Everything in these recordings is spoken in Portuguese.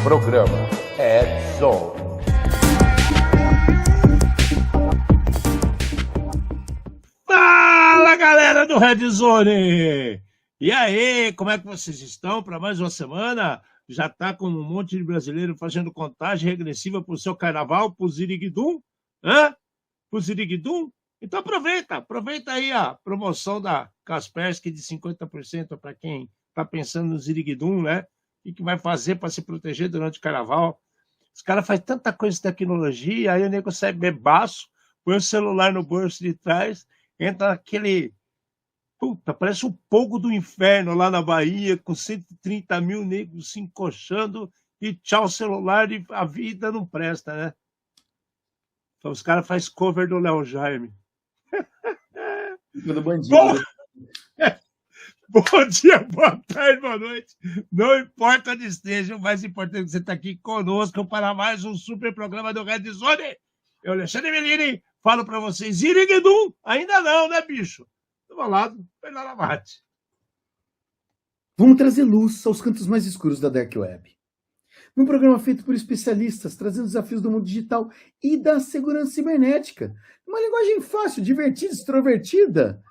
Programa Red Zone. Fala, galera do Red Zone! E aí, como é que vocês estão para mais uma semana? Já tá com um monte de brasileiro fazendo contagem regressiva pro seu carnaval, pro Ziriguidum? Hã? Pro Ziriguidum? Então aproveita aí a promoção da Kaspersky de 50% para quem tá pensando no Ziriguidum, né? O que vai fazer para se proteger durante o carnaval? Os caras fazem tanta coisa de tecnologia, aí o nego sai bebaço, põe o celular no bolso de trás, entra naquele... Puta, parece um fogo do inferno lá na Bahia, com 130 mil negros se encoxando e tchau celular e a vida não presta, né? Então os caras fazem cover do Léo Jaime. Do bandido. Bom dia, boa tarde, boa noite. Não importa onde esteja, o mais importante é que você está aqui conosco para mais um super programa do Red Zone. Eu, Alexandre Melini, falo para vocês, Iriguidum, ainda não, né, bicho? Do meu lado, Fernanda Mate. Vamos trazer luz aos cantos mais escuros da Dark Web. Um programa feito por especialistas, trazendo desafios do mundo digital e da segurança cibernética. Uma linguagem fácil, divertida, extrovertida.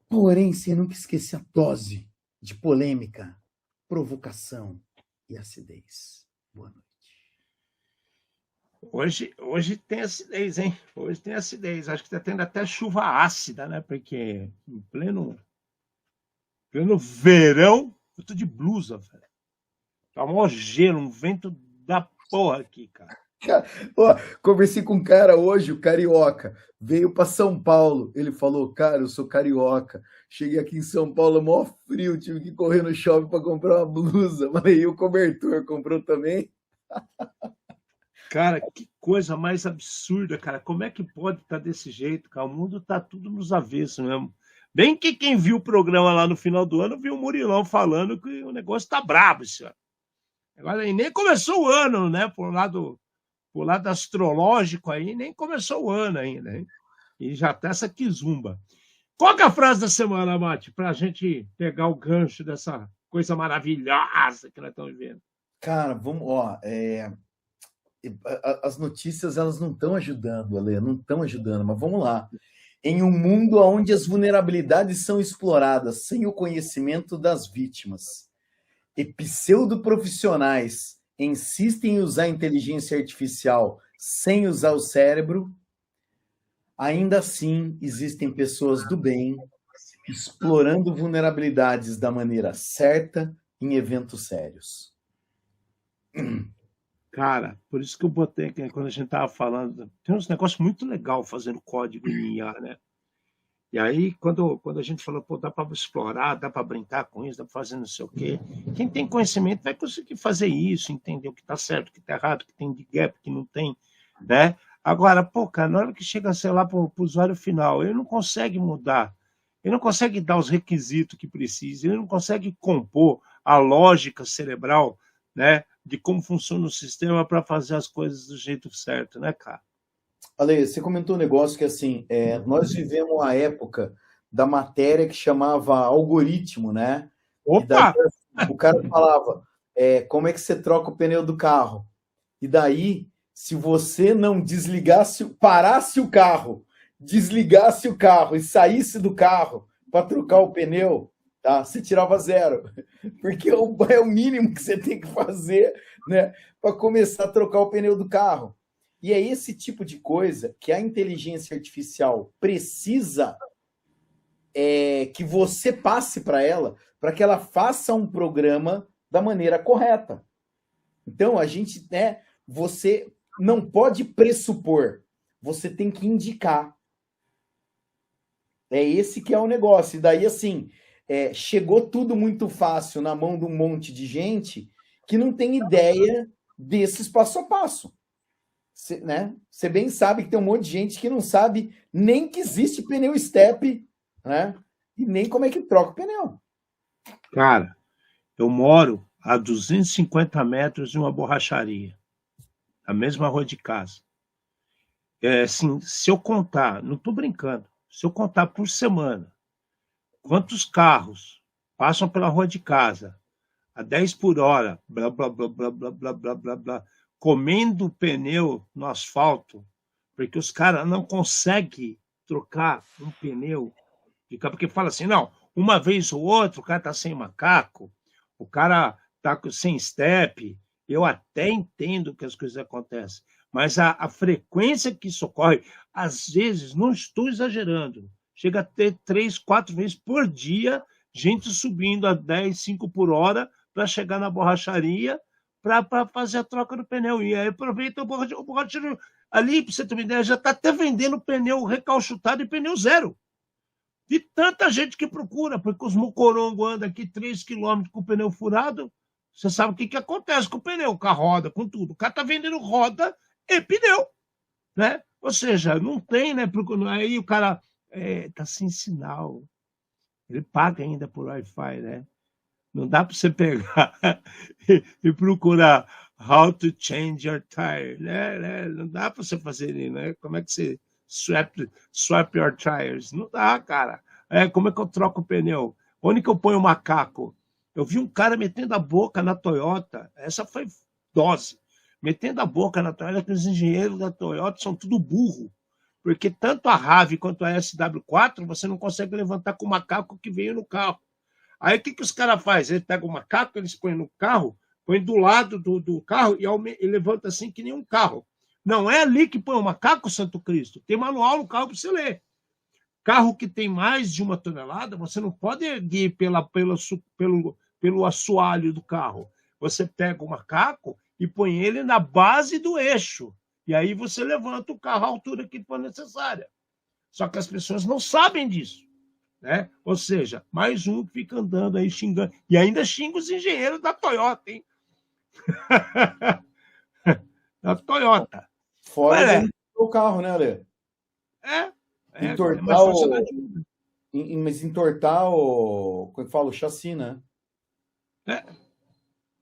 Porém, sem nunca esquecer a dose de polêmica, provocação e acidez. Boa noite. Hoje tem acidez, hein? Hoje tem acidez. Acho que está tendo até chuva ácida, né? Porque em pleno verão, eu tô de blusa, velho. Tá mó gelo, um vento da porra aqui, cara. Conversei com um cara hoje, o carioca. Veio para São Paulo. Ele falou, cara, eu sou carioca. Cheguei aqui em São Paulo, mó frio, tive que correr no shopping para comprar uma blusa. Falei, e o cobertor comprou também? Cara, que coisa mais absurda, cara. Como é que pode estar desse jeito, cara? O mundo tá tudo nos avessos mesmo. Bem que quem viu o programa lá no final do ano viu o Murilão falando que o negócio tá brabo, senhor. Agora nem começou o ano, né? Por lado astrológico aí, nem começou o ano ainda, hein? E já tá essa quizumba. Qual que é a frase da semana, Mate? Pra gente pegar o gancho dessa coisa maravilhosa que nós estamos vivendo. Cara, vamos, as notícias elas não estão ajudando, Ale, não estão ajudando, mas vamos lá. Em um mundo onde as vulnerabilidades são exploradas sem o conhecimento das vítimas, e pseudoprofissionais insistem em usar a inteligência artificial sem usar o cérebro, ainda assim existem pessoas do bem explorando vulnerabilidades da maneira certa em eventos sérios. Cara, por isso que eu botei aqui, quando a gente tava falando, tem uns negócios muito legal fazendo código em IA, né? E aí, quando a gente falou, pô, dá para explorar, dá para brincar com isso, dá para fazer não sei o quê. Quem tem conhecimento vai conseguir fazer isso, entender o que está certo, o que está errado, o que tem de gap, o que não tem, né? Agora, pô, cara, na hora que chega, sei lá, para o usuário final, ele não consegue mudar, ele não consegue dar os requisitos que precisa, ele não consegue compor a lógica cerebral, né, de como funciona o sistema para fazer as coisas do jeito certo, né, cara? Ale, você comentou um negócio que, assim, nós vivemos a época da matéria que chamava algoritmo, né? Opa! E daí, o cara falava, como é que você troca o pneu do carro? E daí, se você não parasse o carro, desligasse o carro e saísse do carro para trocar o pneu, tá? Você tirava 0. Porque é o mínimo que você tem que fazer, né? Para começar a trocar o pneu do carro. E é esse tipo de coisa que a inteligência artificial precisa que você passe para ela, para que ela faça um programa da maneira correta. Então, a gente, você não pode pressupor, você tem que indicar. É esse que é o negócio. E daí, assim, chegou tudo muito fácil na mão de um monte de gente que não tem ideia desses passo a passo. Você bem sabe que tem um monte de gente que não sabe nem que existe pneu step, né? E nem como é que troca o pneu. Cara, eu moro a 250 metros de uma borracharia, a mesma rua de casa. Assim, se eu contar, não estou brincando, se eu contar por semana quantos carros passam pela rua de casa a 10 por hora, blá, blá, blá, blá, blá, blá, blá, blá, blá, comendo pneu no asfalto, porque os caras não conseguem trocar um pneu, porque fala assim, não, uma vez ou outra o cara tá sem macaco, o cara tá sem step, eu até entendo que as coisas acontecem, mas a frequência que isso ocorre, às vezes, não estou exagerando, chega a ter 3, 4 vezes por dia, gente subindo a 10, 5 por hora para chegar na borracharia para fazer a troca do pneu. E aí aproveita o borracheiro ali, para você ter uma ideia, já está até vendendo pneu recalchutado e pneu zero. De tanta gente que procura, porque os mocorongos andam aqui 3 quilômetros com o pneu furado, você sabe o que acontece com o pneu, com a roda, com tudo. O cara está vendendo roda e pneu, né? Ou seja, não tem, né? Aí o cara tá sem sinal. Ele paga ainda por Wi-Fi, né? Não dá para você pegar e procurar how to change your tire, né? Não dá para você fazer isso, né? Como é que você swap your tires? Não dá, cara. Como é que eu troco o pneu? Onde que eu ponho o macaco? Eu vi um cara metendo a boca na Toyota, essa foi dose, metendo a boca na Toyota, que os engenheiros da Toyota são tudo burro, porque tanto a RAV quanto a SW4 você não consegue levantar com o macaco que veio no carro. Aí o que os caras fazem? Eles pegam o macaco, eles põem no carro, põem do lado do carro e levanta assim que nem um carro. Não é ali que põe o macaco, Santo Cristo. Tem manual no carro para você ler. Carro que tem mais de 1 tonelada, você não pode ir pelo assoalho do carro. Você pega o macaco e põe ele na base do eixo. E aí você levanta o carro à altura que for necessária. Só que as pessoas não sabem disso, né? Ou seja, mais um que fica andando aí xingando. E ainda xinga os engenheiros da Toyota, hein? Da Toyota. Fora o carro, né, Ale? Entortar mas entortar o... Como é que fala? O chassi, né?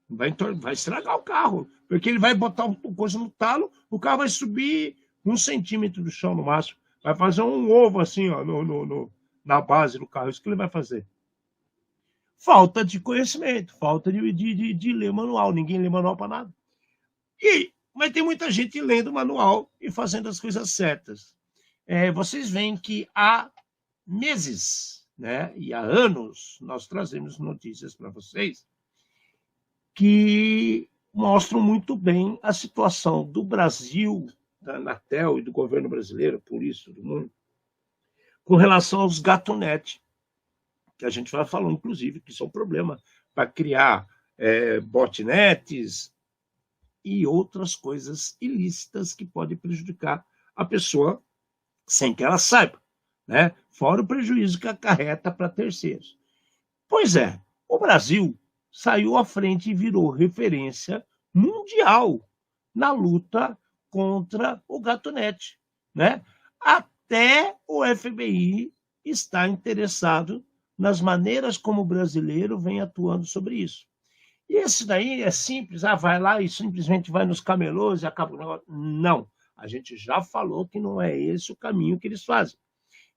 Vai estragar o carro, porque ele vai botar o coisa no talo, o carro vai subir 1 centímetro do chão no máximo, vai fazer um ovo assim, ó, na base do carro, isso que ele vai fazer. Falta de conhecimento, falta de ler manual, ninguém lê manual para nada. Mas tem muita gente lendo manual e fazendo as coisas certas. Vocês veem que há meses, né, e há anos, nós trazemos notícias para vocês que mostram muito bem a situação do Brasil, da Anatel e do governo brasileiro, por isso, do mundo, com relação aos gatunete, que a gente vai falar, inclusive, que isso é um problema para criar botnets e outras coisas ilícitas que podem prejudicar a pessoa sem que ela saiba, né? Fora o prejuízo que acarreta para terceiros. Pois é, o Brasil saiu à frente e virou referência mundial na luta contra o gatunete, né? Até o FBI está interessado nas maneiras como o brasileiro vem atuando sobre isso. E esse daí é simples, vai lá e simplesmente vai nos camelôs e acaba o negócio. Não, a gente já falou que não é esse o caminho que eles fazem.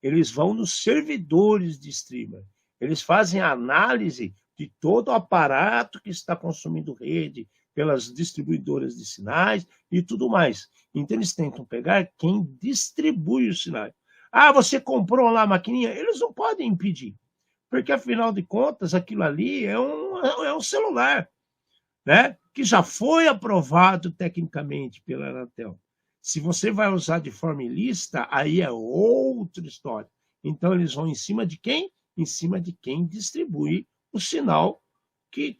Eles vão nos servidores de streamer, eles fazem a análise de todo o aparato que está consumindo rede pelas distribuidoras de sinais e tudo mais. Então eles tentam pegar quem distribui os sinais. Você comprou lá a maquininha? Eles não podem impedir, porque afinal de contas aquilo ali é um celular, né? Que já foi aprovado tecnicamente pela Anatel. Se você vai usar de forma ilícita, aí é outra história. Então eles vão em cima de quem? Em cima de quem distribui o sinal que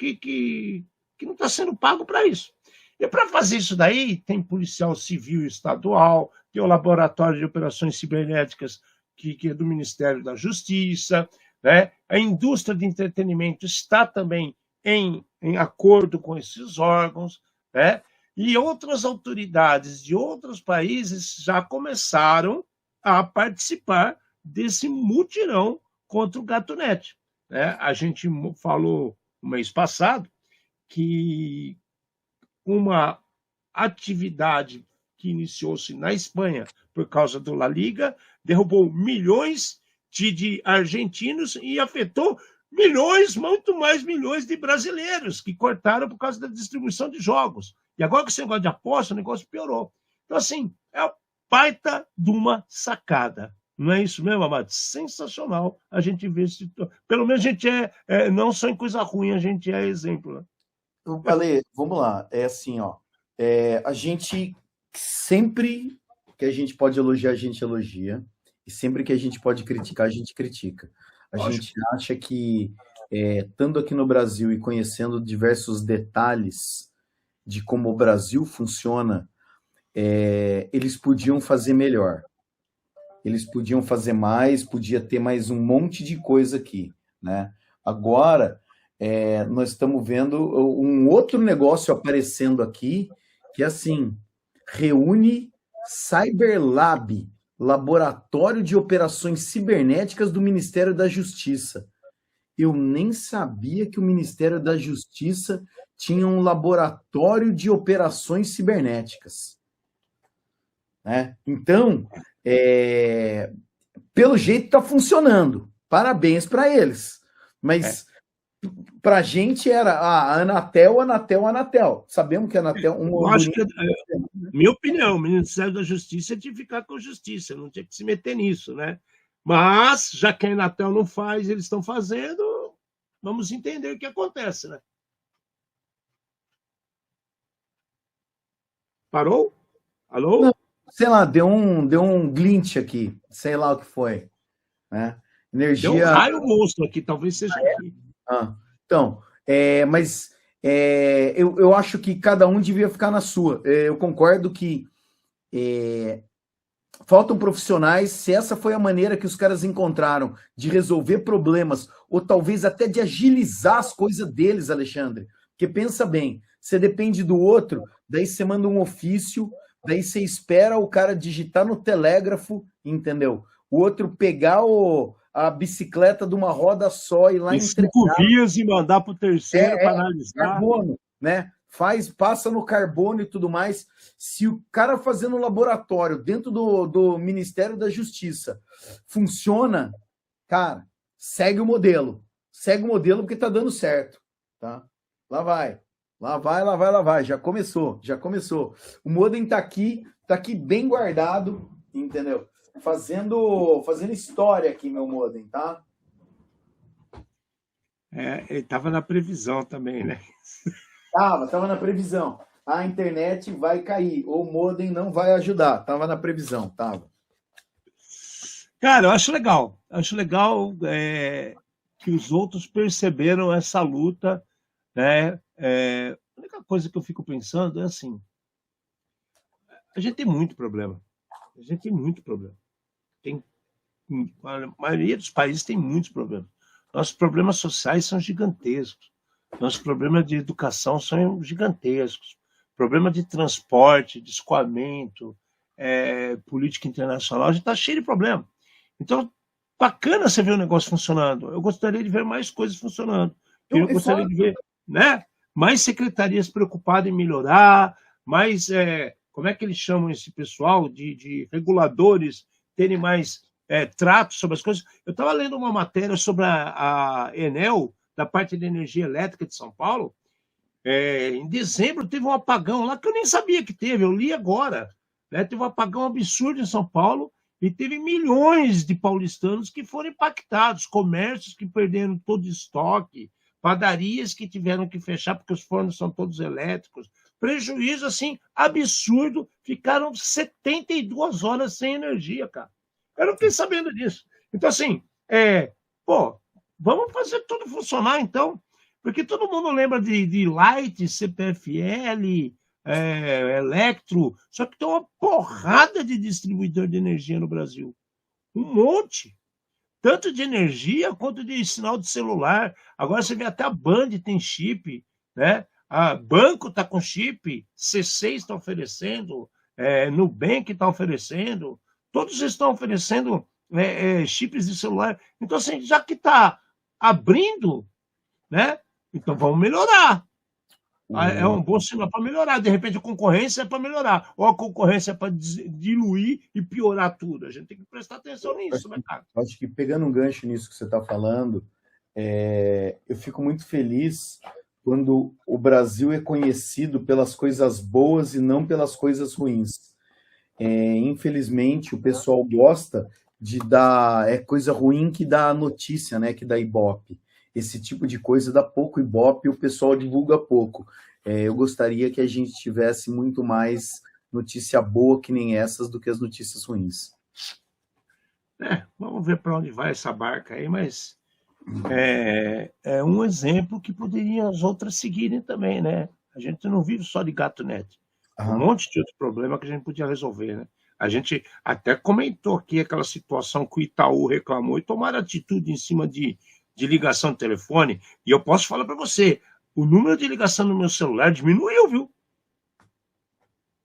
não está sendo pago para isso. E para fazer isso daí, tem policial civil estadual, tem o Laboratório de Operações Cibernéticas, que é do Ministério da Justiça, né? A indústria de entretenimento está também em acordo com esses órgãos, né? E outras autoridades de outros países já começaram a participar desse mutirão contra o gatunete, né? A gente falou no mês passado que uma atividade que iniciou-se na Espanha por causa do La Liga derrubou milhões de argentinos e afetou milhões, muito mais milhões de brasileiros que cortaram por causa da distribuição de jogos. E agora que esse negócio de aposta, o negócio piorou. Então, assim, é a baita de uma sacada. Não é isso mesmo, Amado? Sensacional a gente ver. Pelo menos a gente não só em coisa ruim, a gente é exemplo. Né? Ale, vamos lá. É assim, ó. A gente sempre que a gente pode elogiar, a gente elogia. E sempre que a gente pode criticar, a gente critica. A gente acha que, estando aqui no Brasil e conhecendo diversos detalhes de como o Brasil funciona, eles podiam fazer melhor. Eles podiam fazer mais, podia ter mais um monte de coisa aqui, né? Agora, nós estamos vendo um outro negócio aparecendo aqui, que assim, reúne Cyberlab, Laboratório de Operações Cibernéticas do Ministério da Justiça. Eu nem sabia que o Ministério da Justiça tinha um laboratório de operações cibernéticas. Né? Então, pelo jeito está funcionando. Parabéns para eles. Mas para a gente era Anatel. Sabemos que a Anatel... Eu acho que, minha opinião, o Ministério da Justiça tinha que ficar com a Justiça, não tinha que se meter nisso, né? Mas, já que a Anatel não faz, eles estão fazendo, vamos entender o que acontece, né? Parou? Alô? Não, sei lá, deu um glitch aqui, sei lá o que foi. Né? Energia... Deu um raio monstro aqui, talvez seja aqui. Então, mas eu acho que cada um devia ficar na sua. Eu concordo que faltam profissionais. Se essa foi a maneira que os caras encontraram de resolver problemas, ou talvez até de agilizar as coisas deles, Alexandre. Porque pensa bem, você depende do outro, daí você manda um ofício, daí você espera o cara digitar no telégrafo, entendeu? O outro pegar a bicicleta de uma roda só e lá em 5 vias e mandar para o terceiro para analisar. Carbono, né? Passa no carbono e tudo mais. Se o cara fazendo no laboratório dentro do Ministério da Justiça funciona, cara, segue o modelo. Segue o modelo porque tá dando certo, tá? Lá vai. Já começou. O modem tá aqui bem guardado, entendeu? Fazendo história aqui, meu modem, tá? Ele estava na previsão também, né? Tava na previsão. A internet vai cair, ou o modem não vai ajudar. Tava na previsão, tava. Cara, eu acho legal. Que os outros perceberam essa luta, né? A única coisa que eu fico pensando é assim, a gente tem muito problema. A maioria dos países tem muitos problemas. Nossos problemas sociais são gigantescos. Nossos problemas de educação são gigantescos. Problema de transporte, de escoamento, política internacional, a gente está cheio de problema. Então, bacana você ver o negócio funcionando. Eu gostaria de ver mais coisas funcionando. Eu gostaria de ver, né, mais secretarias preocupadas em melhorar, mais, como é que eles chamam esse pessoal, de reguladores, terem mais trato sobre as coisas. Eu estava lendo uma matéria sobre a Enel, da parte de energia elétrica de São Paulo. Em dezembro teve um apagão lá que eu nem sabia que teve, eu li agora. Né? Teve um apagão absurdo em São Paulo e teve milhões de paulistanos que foram impactados, comércios que perderam todo o estoque, padarias que tiveram que fechar porque os fornos são todos elétricos. Prejuízo, assim, absurdo. Ficaram 72 horas sem energia, cara. Eu não fiquei sabendo disso. Então, assim, vamos fazer tudo funcionar, então. Porque todo mundo lembra de Light, CPFL, Electro, só que tem uma porrada de distribuidor de energia no Brasil. Um monte. Tanto de energia quanto de sinal de celular. Agora você vê até a Band tem chip, né? A Banco está com chip, C6 está oferecendo, Nubank está oferecendo, todos estão oferecendo chips de celular. Então, assim, já que está abrindo, né? Então vamos melhorar. É um bom sinal para melhorar. De repente a concorrência é para melhorar, ou a concorrência é para diluir e piorar tudo. A gente tem que prestar atenção nisso, né, cara? Acho que pegando um gancho nisso que você está falando, Eu fico muito feliz quando o Brasil é conhecido pelas coisas boas e não pelas coisas ruins. Infelizmente, o pessoal gosta de dar coisa ruim que dá notícia, né? Que dá Ibope. Esse tipo de coisa dá pouco Ibope e o pessoal divulga pouco. Eu gostaria que a gente tivesse muito mais notícia boa que nem essas do que as notícias ruins. Vamos ver para onde vai essa barca aí, mas é um exemplo que poderiam as outras seguirem também, né? A gente não vive só de gato net. Um monte de outro problema que a gente podia resolver, né? A gente até comentou aqui aquela situação que o Itaú reclamou e tomaram atitude em cima de ligação de telefone. E eu posso falar para você, o número de ligação no meu celular diminuiu, viu?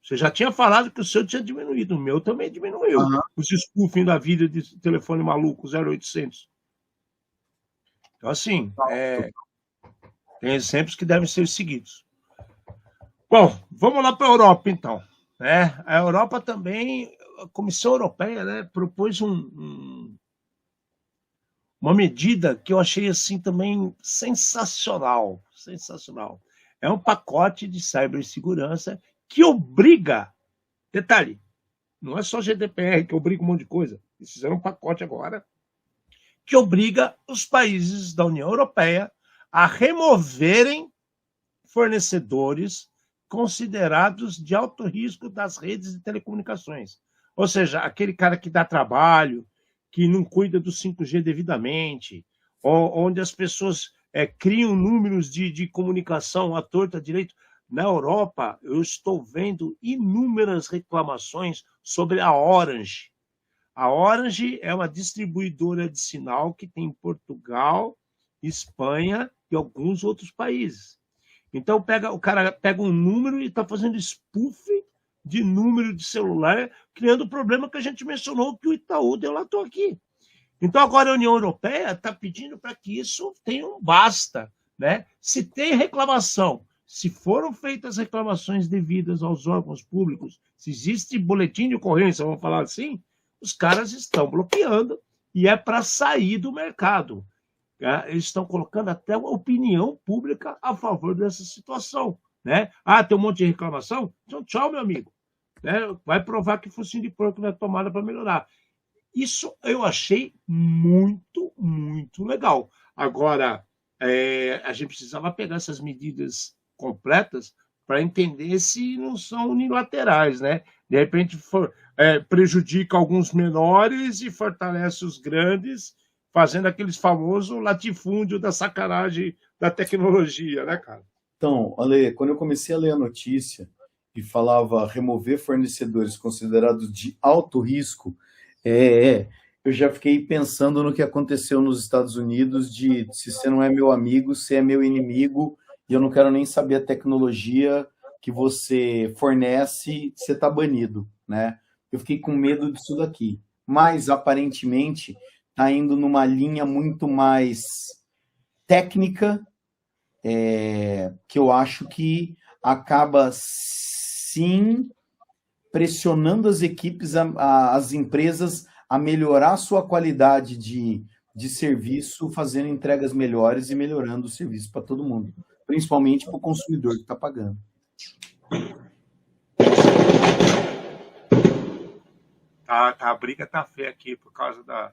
Você já tinha falado que o seu tinha diminuído, o meu também diminuiu. Os spoofing da vida de telefone maluco 0800. Então, assim, tem exemplos que devem ser seguidos. Bom, vamos lá para a Europa, então. A Europa também, a Comissão Europeia, né, propôs uma medida que eu achei assim também sensacional. É um pacote de cibersegurança que obriga, detalhe, não é só GDPR que obriga um monte de coisa, eles fizeram um pacote agora que obriga os países da União Europeia a removerem fornecedores considerados de alto risco das redes de telecomunicações. Ou seja, aquele cara que dá trabalho, que não cuida do 5G devidamente, onde as pessoas criam números de comunicação à torta à direita. Na Europa, eu estou vendo inúmeras reclamações sobre a Orange. A Orange é uma distribuidora de sinal que tem em Portugal, Espanha e alguns outros países. Então, o cara pega um número e está fazendo spoof de número de celular, criando o problema que a gente mencionou, que o Itaú delatou aqui. Então, agora a União Europeia está pedindo para que isso tenha um basta, né? Se tem reclamação, se foram feitas reclamações devidas aos órgãos públicos, se existe boletim de ocorrência, vamos falar assim, os caras estão bloqueando e é para sair do mercado. Eles estão colocando até uma opinião pública a favor dessa situação, né? Tem um monte de reclamação? Então, tchau, meu amigo. Vai provar que focinho de porco não é tomada para melhorar. Isso eu achei muito, muito legal. Agora, a gente precisava pegar essas medidas completas para entender se não são unilaterais, né? De repente, prejudica alguns menores e fortalece os grandes, fazendo aqueles famosos latifúndio da sacanagem da tecnologia, né, cara? Então, Ale, quando eu comecei a ler a notícia e falava remover fornecedores considerados de alto risco, eu já fiquei pensando no que aconteceu nos Estados Unidos de se você não é meu amigo, você é meu inimigo, e eu não quero nem saber a tecnologia que você fornece, você está banido, né? Eu fiquei com medo disso daqui. Mas, aparentemente, está indo numa linha muito mais técnica, que eu acho que acaba, sim, pressionando as equipes, as empresas a melhorar a sua qualidade de serviço, fazendo entregas melhores e melhorando o serviço para todo mundo, principalmente para o consumidor que está pagando. A briga tá feia aqui por causa da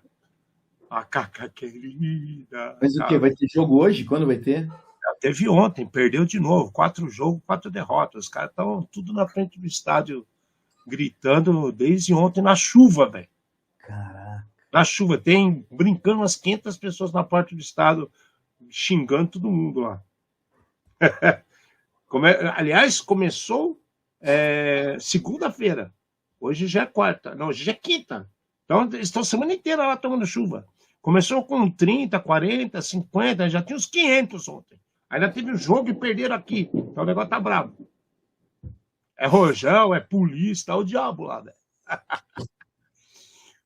Caca querida. Mas o quê? Vai ter jogo hoje? Quando vai ter? Teve ontem, perdeu de novo. 4 jogos, 4 derrotas. Os caras estão tudo na frente do estádio gritando desde ontem na chuva, velho. Caraca. Na chuva. Tem brincando umas 500 pessoas na porta do estádio xingando todo mundo lá. Aliás, começou segunda-feira. Hoje já é quarta. Não, hoje já é quinta. Então, eles estão a semana inteira lá tomando chuva. Começou com 30, 40, 50, já tinha uns 500 ontem. Ainda teve um jogo e perderam aqui. Então o negócio tá bravo. É rojão, é polícia, tá o diabo lá, velho.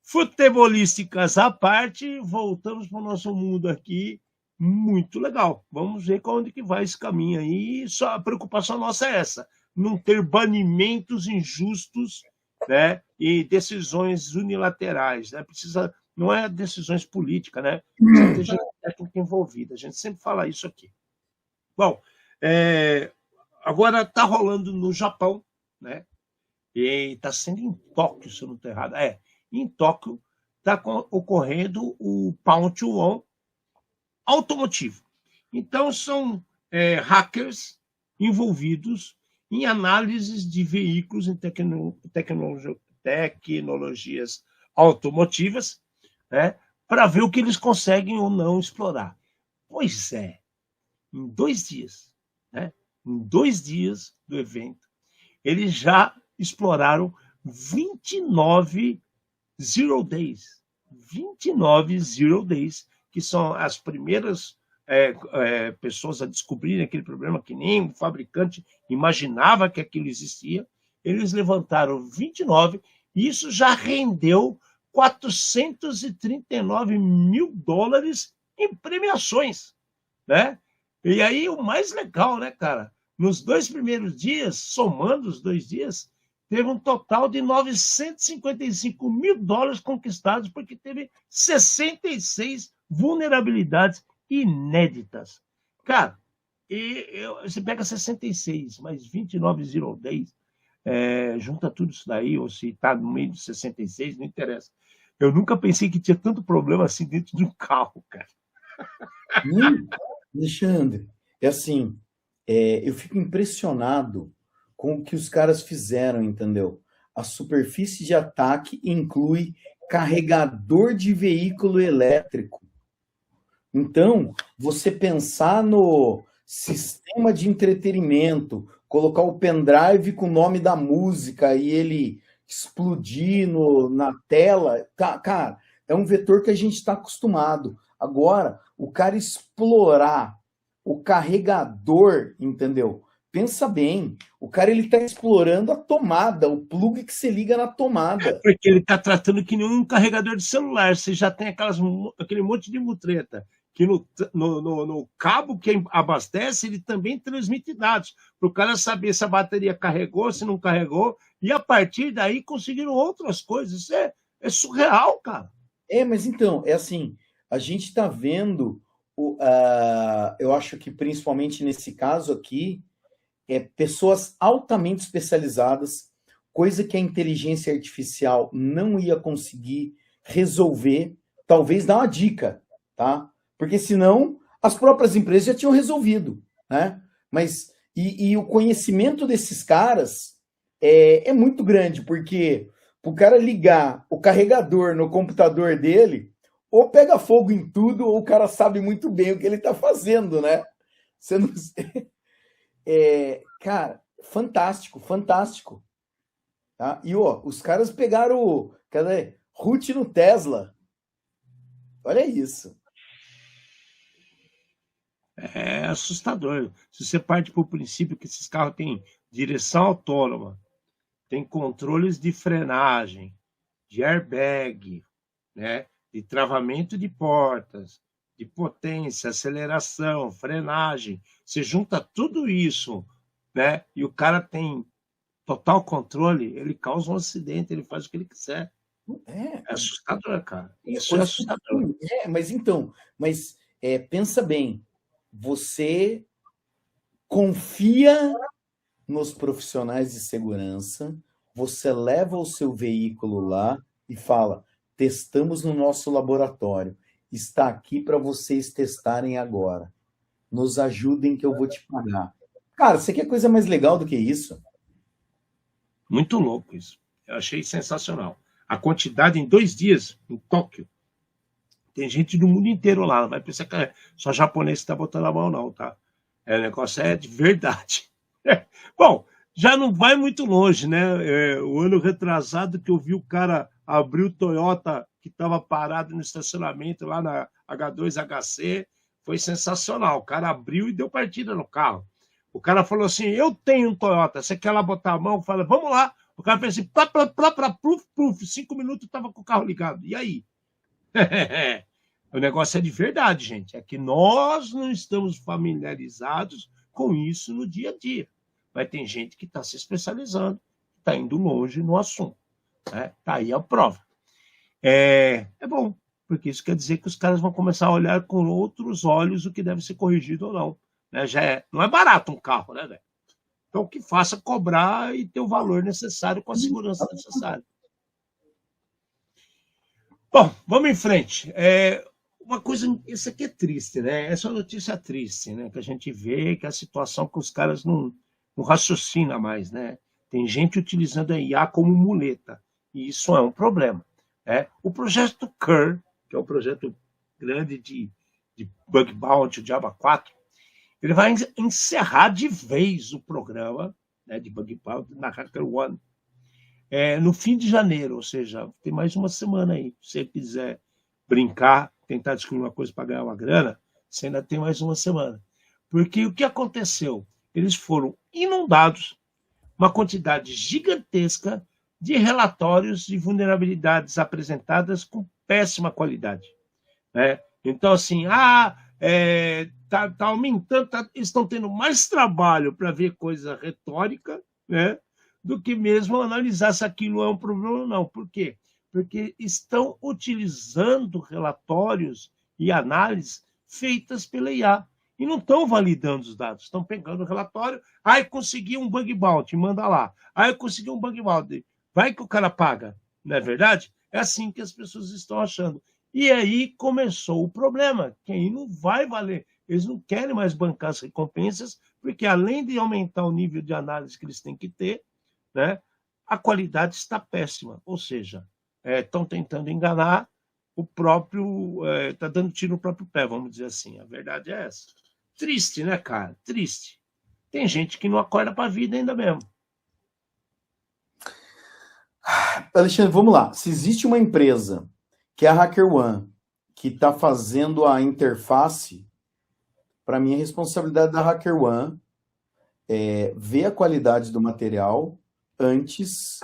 Futebolísticas à parte, voltamos para o nosso mundo aqui. Muito legal. Vamos ver para onde que vai esse caminho aí. Só a preocupação nossa é essa: não ter banimentos injustos, né, e decisões unilaterais, né? Precisa não é decisões políticas, né? Precisa ter gente técnica envolvida. A gente sempre fala isso aqui. Bom, agora está rolando no Japão, né? E está sendo em Tóquio, se eu não estou errado. Em Tóquio está ocorrendo o Pyeongchang automotivo. Então, são hackers envolvidos em análises de veículos em tecnologias automotivas, né, para ver o que eles conseguem ou não explorar. Pois é, em 2 dias, né, em 2 dias do evento, eles já exploraram 29 Zero Days. 29 Zero Days, que são as primeiras pessoas a descobrirem aquele problema que nem o fabricante imaginava que aquilo existia. Eles levantaram 29 e isso já rendeu $439 mil em premiações, né? E aí o mais legal, né, cara? Nos 2 primeiros dias, somando os 2 dias, teve um total de $955 mil conquistados, porque teve 66 vulnerabilidades inéditas. Cara, você pega 66, mais 29 Zero Days, junta tudo isso daí, ou se está no meio de 66, não interessa. Eu nunca pensei que tinha tanto problema assim dentro de um carro, cara. Alexandre, assim, eu fico impressionado com o que os caras fizeram, entendeu? A superfície de ataque inclui carregador de veículo elétrico. Então, você pensar no sistema de entretenimento, colocar o pendrive com o nome da música e ele explodir na tela, cara, é um vetor que a gente está acostumado. Agora, o cara explorar o carregador, entendeu? Pensa bem, o cara ele está explorando a tomada, o plug que você liga na tomada. Porque ele está tratando que nem um carregador de celular. Você já tem aquele monte de mutreta que no cabo que abastece, ele também transmite dados, para o cara saber se a bateria carregou, se não carregou, e a partir daí conseguiram outras coisas. Isso é surreal, cara. Mas então, assim, a gente está vendo, eu acho que principalmente nesse caso aqui, pessoas altamente especializadas, coisa que a inteligência artificial não ia conseguir resolver. Talvez dar uma dica, tá? Porque senão as próprias empresas já tinham resolvido, né? Mas e o conhecimento desses caras é muito grande, porque o cara ligar o carregador no computador dele, ou pega fogo em tudo, ou o cara sabe muito bem o que ele está fazendo, né? Você não... cara, fantástico, fantástico. Tá? E os caras pegaram root no Tesla. Olha isso. É assustador. Se você parte para o princípio que esses carros têm direção autônoma, tem controles de frenagem, de airbag, né, de travamento de portas, de potência, aceleração, frenagem, você junta tudo isso, né, e o cara tem total controle, ele causa um acidente, ele faz o que ele quiser. É assustador, cara. Isso é assustador. Mas pensa bem, você confia nos profissionais de segurança, você leva o seu veículo lá e fala, testamos no nosso laboratório, está aqui para vocês testarem agora. Nos ajudem que eu vou te pagar. Cara, você quer coisa mais legal do que isso? Muito louco isso. Eu achei sensacional. A quantidade em 2 dias, em Tóquio, tem gente do mundo inteiro lá. Não vai pensar que é só japonês que está botando a mão, não, tá? O negócio é de verdade. Bom, já não vai muito longe, né? O ano retrasado que eu vi o cara abrir o Toyota que estava parado no estacionamento lá na H2HC, foi sensacional. O cara abriu e deu partida no carro. O cara falou assim, eu tenho um Toyota, você quer lá botar a mão? Fala, vamos lá. O cara fez assim, pluf, 5 minutos estava com o carro ligado. E aí? O negócio é de verdade, gente. É que nós não estamos familiarizados com isso no dia a dia. Mas tem gente que está se especializando, está indo longe no assunto. Né? Tá aí a prova. É bom. porque isso quer dizer que os caras vão começar a olhar com outros olhos o que deve ser corrigido ou não. Né? Não é barato um carro, né, velho? Então, que faça cobrar e ter o valor necessário com a segurança necessária. Bom, vamos em frente. Uma coisa, isso aqui é triste, né? Essa é uma notícia triste, né? Que a gente vê que a situação que os caras não raciocinam mais, né? Tem gente utilizando a IA como muleta, e isso é um problema. O projeto Curl, que é um projeto grande de Bug Bounty, o Java 4, ele vai encerrar de vez o programa, né, de Bug Bounty na HackerOne no fim de janeiro, ou seja, tem mais uma semana aí. Se você quiser brincar, tentar descobrir uma coisa para ganhar uma grana, você ainda tem mais uma semana. Porque o que aconteceu? Eles foram inundados uma quantidade gigantesca de relatórios de vulnerabilidades apresentadas com péssima qualidade. Né? Então, assim, tá aumentando, eles estão tendo mais trabalho para ver coisa retórica, né, do que mesmo analisar se aquilo é um problema ou não. Por quê? Porque estão utilizando relatórios e análises feitas pela IA e não estão validando os dados. Estão pegando o relatório, consegui um bug bounty, manda lá. Consegui um bug bounty, vai que o cara paga, não é verdade? É assim que as pessoas estão achando. E aí começou o problema, que aí não vai valer. Eles não querem mais bancar as recompensas, porque além de aumentar o nível de análise que eles têm que ter, né, a qualidade está péssima. Ou seja, estão tentando enganar o próprio... Está dando tiro no próprio pé, vamos dizer assim. A verdade é essa. Triste, né, cara? Triste. Tem gente que não acorda para a vida ainda mesmo. Alexandre, vamos lá. Se existe uma empresa que é a HackerOne, que está fazendo a interface, para mim a responsabilidade da HackerOne é ver a qualidade do material antes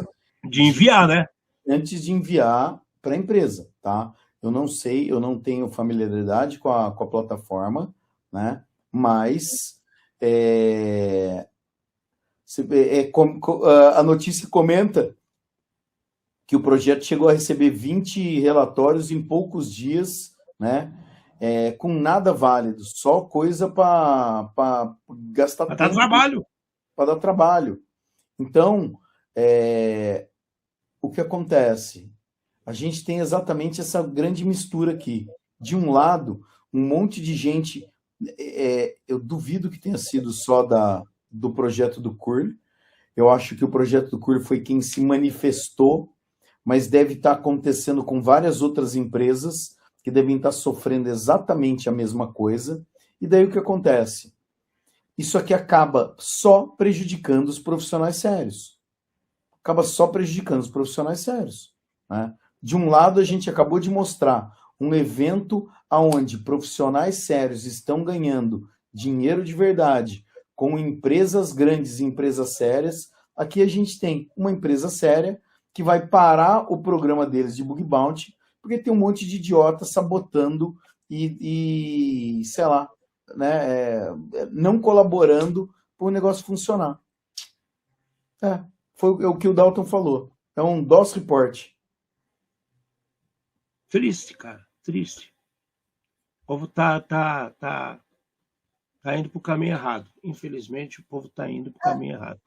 de enviar, né? Antes de enviar para a empresa, tá? Eu não sei, eu não tenho familiaridade com a plataforma, né? Mas a notícia comenta que o projeto chegou a receber 20 relatórios em poucos dias, né? Com nada válido, só coisa para gastar tempo. Para dar trabalho. Para dar trabalho. Então, o que acontece? A gente tem exatamente essa grande mistura aqui. De um lado, um monte de gente, eu duvido que tenha sido só do projeto do Curl. Eu acho que o projeto do Curl foi quem se manifestou, mas deve estar acontecendo com várias outras empresas que devem estar sofrendo exatamente a mesma coisa. E daí o que acontece? Isso aqui acaba só prejudicando os profissionais sérios. Acaba só prejudicando os profissionais sérios. Né? De um lado, a gente acabou de mostrar um evento onde profissionais sérios estão ganhando dinheiro de verdade com empresas grandes e empresas sérias. Aqui a gente tem uma empresa séria que vai parar o programa deles de bug bounty, porque tem um monte de idiota sabotando e sei lá, né, não colaborando para o negócio funcionar. Foi o que o Dalton falou. É um DOS report. Triste, cara. Triste. O povo tá indo para o caminho errado. Infelizmente, o povo está indo para o caminho errado.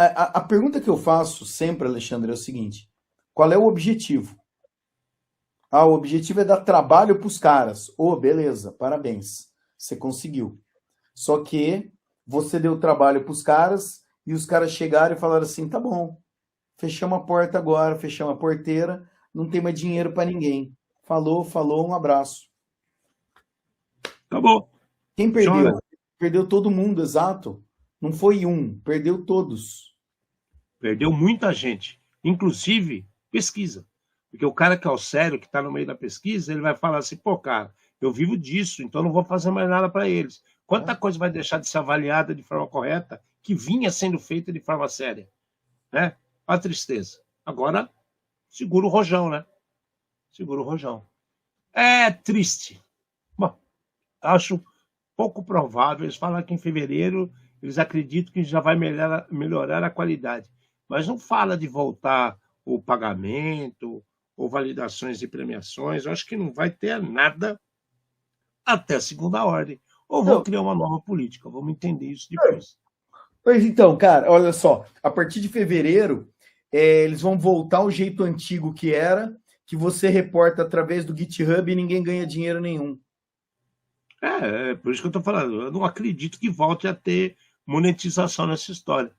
A pergunta que eu faço sempre, Alexandre, é o seguinte: qual é o objetivo? O objetivo é dar trabalho para os caras. Beleza, parabéns. Você conseguiu. Só que você deu trabalho para os caras e os caras chegaram e falaram assim: tá bom, fechamos a porta agora, fechamos a porteira, não tem mais dinheiro para ninguém. Falou, um abraço. Acabou. Quem perdeu? Perdeu todo mundo, exato. Não foi um, perdeu todos. Perdeu muita gente, inclusive pesquisa. Porque o cara que é o sério, que está no meio da pesquisa, ele vai falar assim: pô, cara, eu vivo disso, então não vou fazer mais nada para eles. Quanta coisa vai deixar de ser avaliada de forma correta que vinha sendo feita de forma séria? Né? A tristeza. Agora, segura o rojão, né? Segura o rojão. É triste. Bom, acho pouco provável. Eles falam que em fevereiro eles acreditam que já vai melhorar a qualidade. Mas não fala de voltar o pagamento ou validações e premiações. Eu acho que não vai ter nada até a segunda ordem. Ou vão criar uma nova política. Vamos entender isso depois. Pois então, cara, olha só. A partir de fevereiro, eles vão voltar ao jeito antigo que era, que você reporta através do GitHub e ninguém ganha dinheiro nenhum. É por isso que eu estou falando. Eu não acredito que volte a ter monetização nessa história.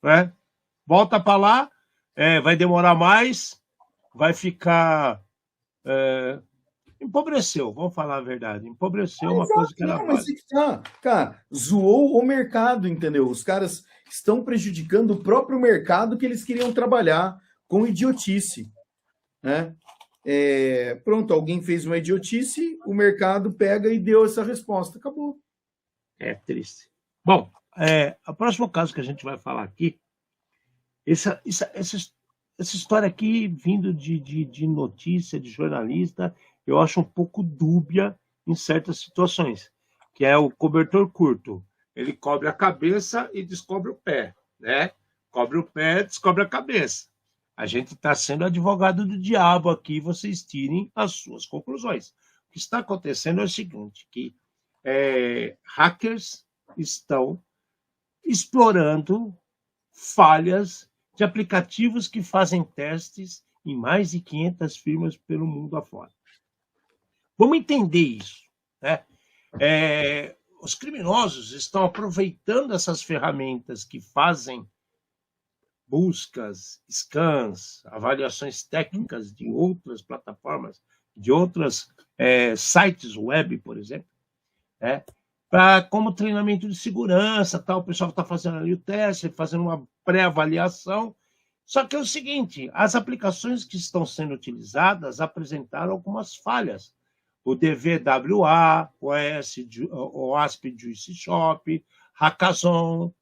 Né? Volta para lá, vai demorar mais, vai ficar... empobreceu, vamos falar a verdade. Empobreceu uma coisa que era mas cara, zoou o mercado, entendeu? Os caras estão prejudicando o próprio mercado que eles queriam trabalhar com idiotice, né? Pronto, alguém fez uma idiotice, o mercado pega e deu essa resposta, acabou. É triste. Bom, o próximo caso que a gente vai falar aqui, essa história aqui, vindo de notícia, de jornalista, eu acho um pouco dúbia em certas situações, que é o cobertor curto. Ele cobre a cabeça e descobre o pé, né? Cobre o pé, descobre a cabeça. A gente está sendo advogado do diabo aqui, vocês tirem as suas conclusões. O que está acontecendo é o seguinte, que hackers estão explorando falhas de aplicativos que fazem testes em mais de 500 firmas pelo mundo afora. Vamos entender isso, né? Os criminosos estão aproveitando essas ferramentas que fazem buscas, scans, avaliações técnicas de outras plataformas, de outros sites web, por exemplo, como treinamento de segurança, tal. O pessoal está fazendo ali o teste, fazendo uma pré-avaliação. Só que é o seguinte, as aplicações que estão sendo utilizadas apresentaram algumas falhas. O DVWA, o ASP Juice Shop, Hackazon,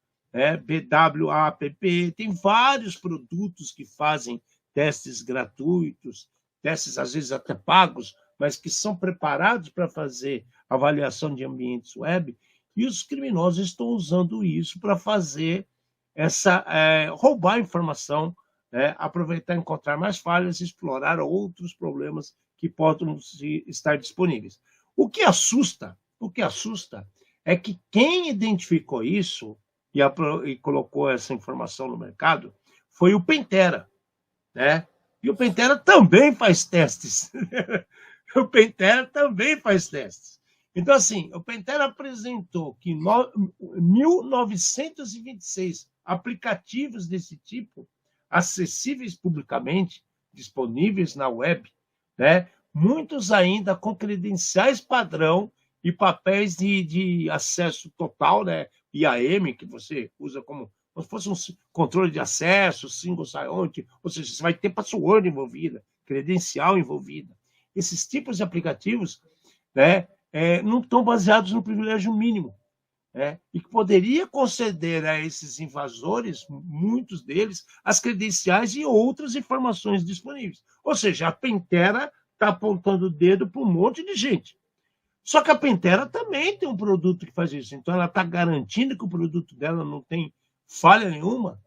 BWAPP, tem vários produtos que fazem testes gratuitos, testes às vezes até pagos, mas que são preparados para fazer avaliação de ambientes web, e os criminosos estão usando isso para fazer roubar informação, aproveitar, encontrar mais falhas, explorar outros problemas que podem estar disponíveis. O que assusta é que quem identificou isso e colocou essa informação no mercado foi o Pentera, né? E o Pentera também faz testes. O Pentera também faz testes. Então, assim, o Pentera apresentou que 1.926 aplicativos desse tipo, acessíveis publicamente, disponíveis na web, né? Muitos ainda com credenciais padrão e papéis de acesso total, né? IAM, que você usa como se fosse um controle de acesso, single sign-on, ou seja, você vai ter password envolvida, credencial envolvida. Esses tipos de aplicativos, né, não estão baseados no privilégio mínimo, e que poderia conceder a esses invasores, muitos deles, as credenciais e outras informações disponíveis. Ou seja, a Pentera está apontando o dedo para um monte de gente. Só que a Pentera também tem um produto que faz isso. Então, ela está garantindo que o produto dela não tem falha nenhuma.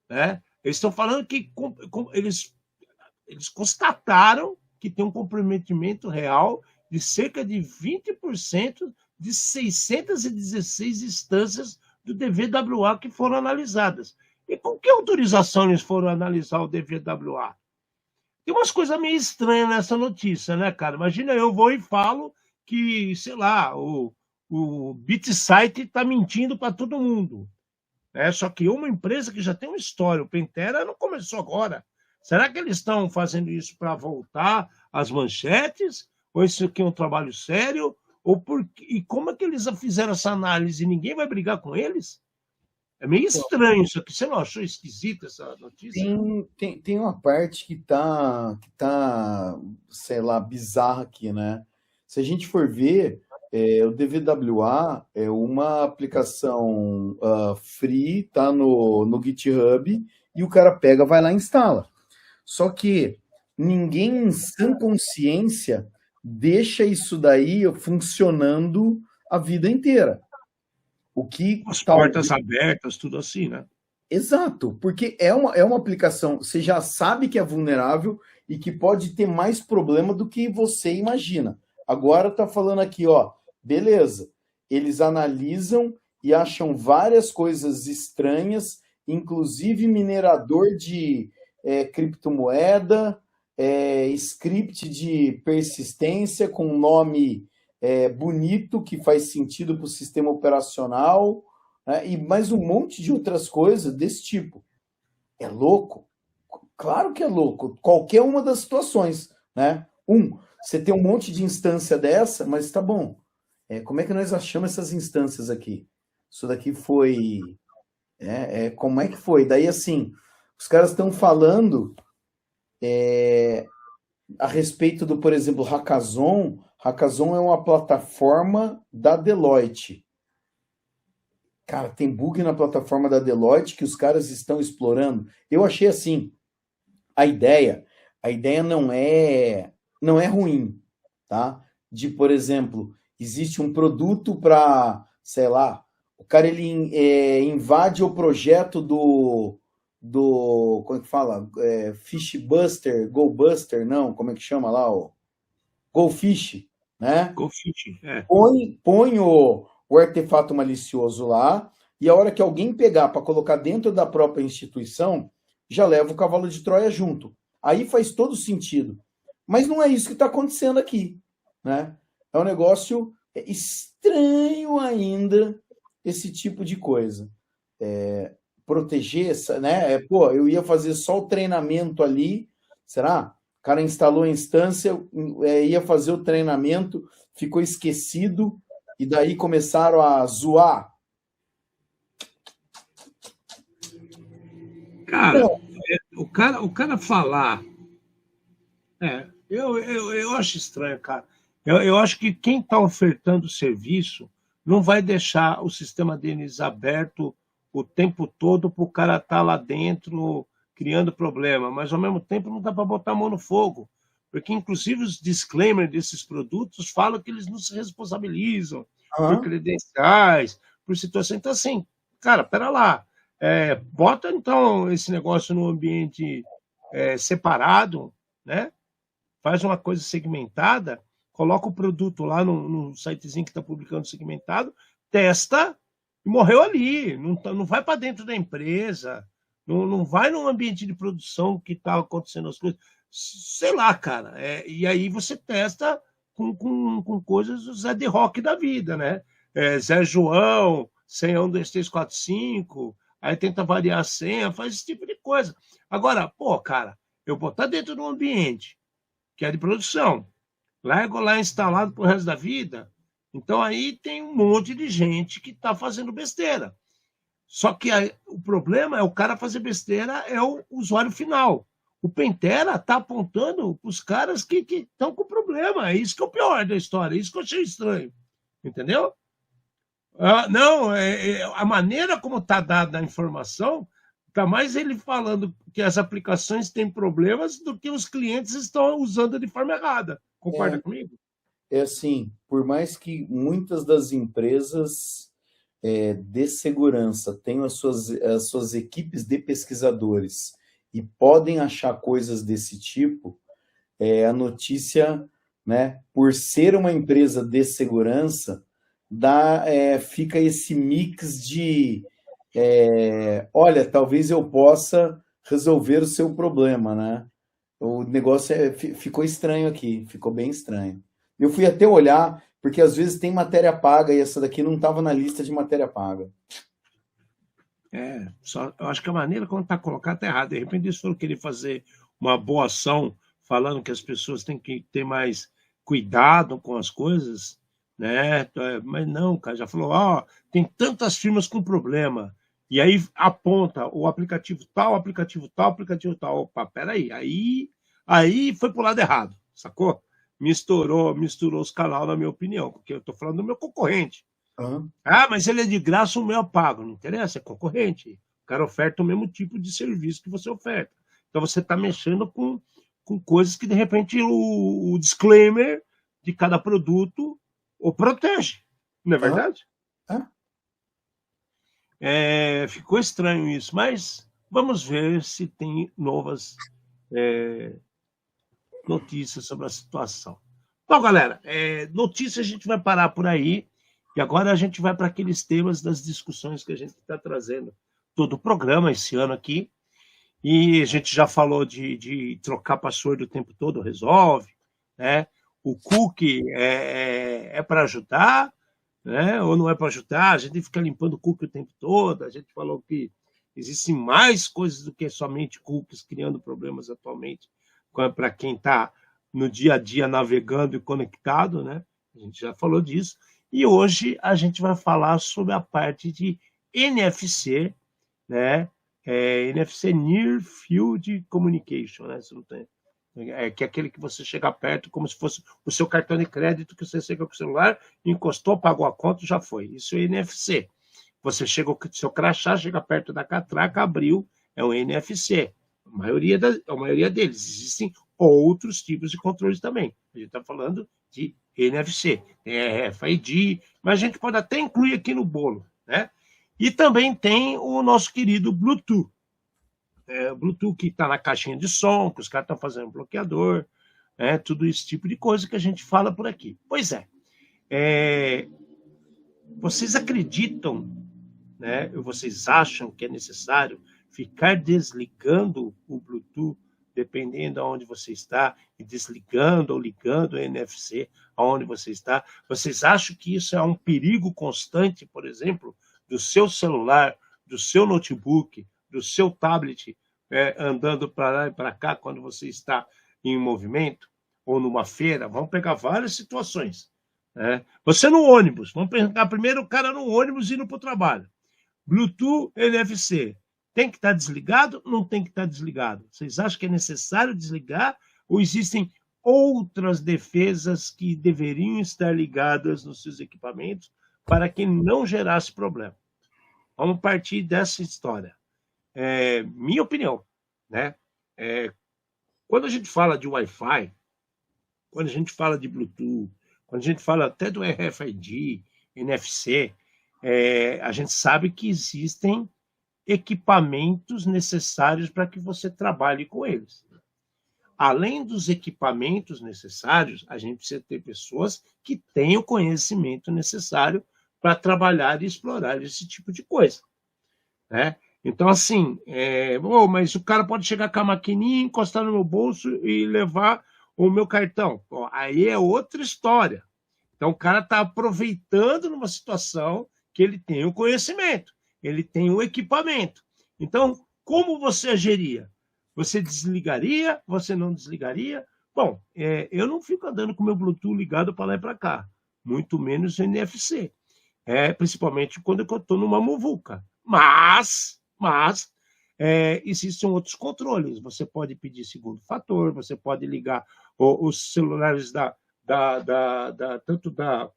Né? Eles estão falando que eles constataram que tem um comprometimento real de cerca de 20% de 616 instâncias do DVWA que foram analisadas. E com que autorização eles foram analisar o DVWA? Tem umas coisas meio estranhas nessa notícia, né, cara? Imagina, eu vou e falo que, sei lá, o BitSite está mentindo para todo mundo. Só que uma empresa que já tem uma história, o Pentera não começou agora. Será que eles estão fazendo isso para voltar às manchetes? Ou isso aqui é um trabalho sério? E como é que eles fizeram essa análise? Ninguém vai brigar com eles? É meio estranho isso aqui. Você não achou esquisita essa notícia? Tem uma parte que tá, sei lá, bizarra aqui, né? Se a gente for ver, o DVWA é uma aplicação free, tá no GitHub, e o cara pega, vai lá e instala. Só que ninguém em sã consciência deixa isso daí funcionando a vida inteira. As portas abertas, tudo assim, né? Exato, porque é uma aplicação, você já sabe que é vulnerável e que pode ter mais problema do que você imagina. Agora tá falando aqui, ó, beleza, eles analisam e acham várias coisas estranhas, inclusive minerador de criptomoeda, script de persistência com nome bonito que faz sentido para o sistema operacional, né? E mais um monte de outras coisas desse tipo. É louco? Claro que é louco. Qualquer uma das situações, né? Você tem um monte de instância dessa, mas tá bom. Como é que nós achamos essas instâncias aqui? Isso daqui foi... como é que foi? Daí, assim, os caras estão falando a respeito do, por exemplo, Hackathon. Hackathon é uma plataforma da Deloitte. Cara, tem bug na plataforma da Deloitte que os caras estão explorando. Eu achei assim, a ideia não é ruim, tá? De, por exemplo, existe um produto para, sei lá, o cara ele invade o projeto do como é que fala? Fishbuster, GoBuster, não, como é que chama lá? O Goldfish, né? Golfite, Põe o artefato malicioso lá, e a hora que alguém pegar para colocar dentro da própria instituição, já leva o cavalo de Troia junto. Aí faz todo sentido. Mas não é isso que está acontecendo aqui, né? É um negócio estranho ainda, esse tipo de coisa. Proteger, né? Eu ia fazer só o treinamento ali, será? O cara instalou a instância, ia fazer o treinamento, ficou esquecido, e daí começaram a zoar. Cara, o cara falar. Eu acho estranho, cara. Eu acho que quem está ofertando o serviço não vai deixar o sistema deles aberto o tempo todo para o cara estar lá dentro criando problema, mas ao mesmo tempo não dá para botar a mão no fogo, porque inclusive os disclaimers desses produtos falam que eles não se responsabilizam por credenciais, por situação. Então, assim, cara, pera lá. Bota então esse negócio no ambiente separado, né? Faz uma coisa segmentada, coloca o produto lá no sitezinho que está publicando segmentado, testa e morreu ali. Não vai para dentro da empresa, não vai num ambiente de produção que está acontecendo as coisas. Sei lá, cara. E aí você testa com coisas do Zé de Rock da vida, né? Zé João, senha 1, 2, 3, 4, 5, aí tenta variar a senha, faz esse tipo de coisa. Agora, pô, cara, eu botar dentro de um ambiente que é de produção, largo lá instalado pro resto da vida, então aí tem um monte de gente que está fazendo besteira. Só que o problema é o cara fazer besteira, é o usuário final. O Pentera está apontando para os caras que estão com problema. É isso que é o pior da história, é isso que eu achei estranho. Entendeu? Não, a maneira como está dada a informação, está mais ele falando que as aplicações têm problemas do que os clientes estão usando de forma errada. Concorda comigo? É assim, por mais que muitas das empresas de segurança tenham as suas equipes de pesquisadores e podem achar coisas desse tipo, a notícia, né, por ser uma empresa de segurança, fica esse mix de olha, talvez eu possa resolver o seu problema, né? O negócio ficou estranho aqui, ficou bem estranho. Eu fui até olhar, porque às vezes tem matéria paga e essa daqui não estava na lista de matéria paga. Eu acho que a maneira como está colocado está errada. De repente eles foram querer fazer uma boa ação, falando que as pessoas têm que ter mais cuidado com as coisas, né? Mas não, cara, já falou, tem tantas firmas com problema. E aí aponta o aplicativo tal, aplicativo tal, aplicativo tal. Opa, peraí, aí foi pro lado errado, sacou? Misturou os canais, na minha opinião, porque eu estou falando do meu concorrente. Mas ele é de graça, o meu eu pago. Não interessa, é concorrente. O cara oferta o mesmo tipo de serviço que você oferta. Então você está mexendo com coisas que, de repente, o disclaimer de cada produto o protege. Não é verdade? Ficou estranho isso, mas vamos ver se tem novas notícias sobre a situação. Então, galera, notícias a gente vai parar por aí, e agora a gente vai para aqueles temas das discussões que a gente está trazendo todo o programa esse ano aqui, e a gente já falou de trocar password o tempo todo, resolve, né? O cookie é para ajudar, né? Ou não é para ajudar? A gente fica limpando o cookie o tempo todo, a gente falou que existem mais coisas do que somente cookies criando problemas atualmente para quem está no dia a dia navegando e conectado, né? A gente já falou disso. E hoje a gente vai falar sobre a parte de NFC, né? NFC Near Field Communication, né? Você não tem, que é aquele que você chega perto como se fosse o seu cartão de crédito que você chega com o celular, encostou, pagou a conta, já foi. Isso é NFC. Você chega com o seu crachá, chega perto da catraca, abriu, é um NFC. A maioria deles. Existem outros tipos de controles também. A gente está falando de NFC, RFID, mas a gente pode até incluir aqui no bolo, né? E também tem o nosso querido Bluetooth. Bluetooth que está na caixinha de som, que os caras estão fazendo bloqueador, tudo esse tipo de coisa que a gente fala por aqui. Pois vocês acreditam, né? Vocês acham que é necessário ficar desligando o Bluetooth, dependendo aonde você está, e desligando ou ligando o NFC aonde você está? Vocês acham que isso é um perigo constante, por exemplo, do seu celular, do seu notebook, do seu tablet, andando para lá e para cá quando você está em movimento, ou numa feira? Vamos pegar várias situações. Você no ônibus, vamos pegar primeiro o cara no ônibus indo para o trabalho. Bluetooth, NFC. Tem que estar desligado? Não tem que estar desligado. Vocês acham que é necessário desligar? Ou existem outras defesas que deveriam estar ligadas nos seus equipamentos para que não gerasse problema? Vamos partir dessa história. Minha opinião, né? Quando a gente fala de Wi-Fi, quando a gente fala de Bluetooth, quando a gente fala até do RFID, NFC, a gente sabe que existem equipamentos necessários para que você trabalhe com eles. Além dos equipamentos necessários, a gente precisa ter pessoas que tenham o conhecimento necessário para trabalhar e explorar esse tipo de coisa, né? Então, assim, mas o cara pode chegar com a maquininha, encostar no meu bolso e levar o meu cartão. Aí é outra história. Então, o cara está aproveitando numa situação que ele tem o conhecimento, ele tem o equipamento. Então, como você agiria? Você desligaria? Você não desligaria? Bom, eu não fico andando com o meu Bluetooth ligado para lá e para cá, muito menos o NFC, principalmente quando eu estou numa muvuca. Mas existem outros controles. Você pode pedir segundo fator, você pode ligar os celulares tanto da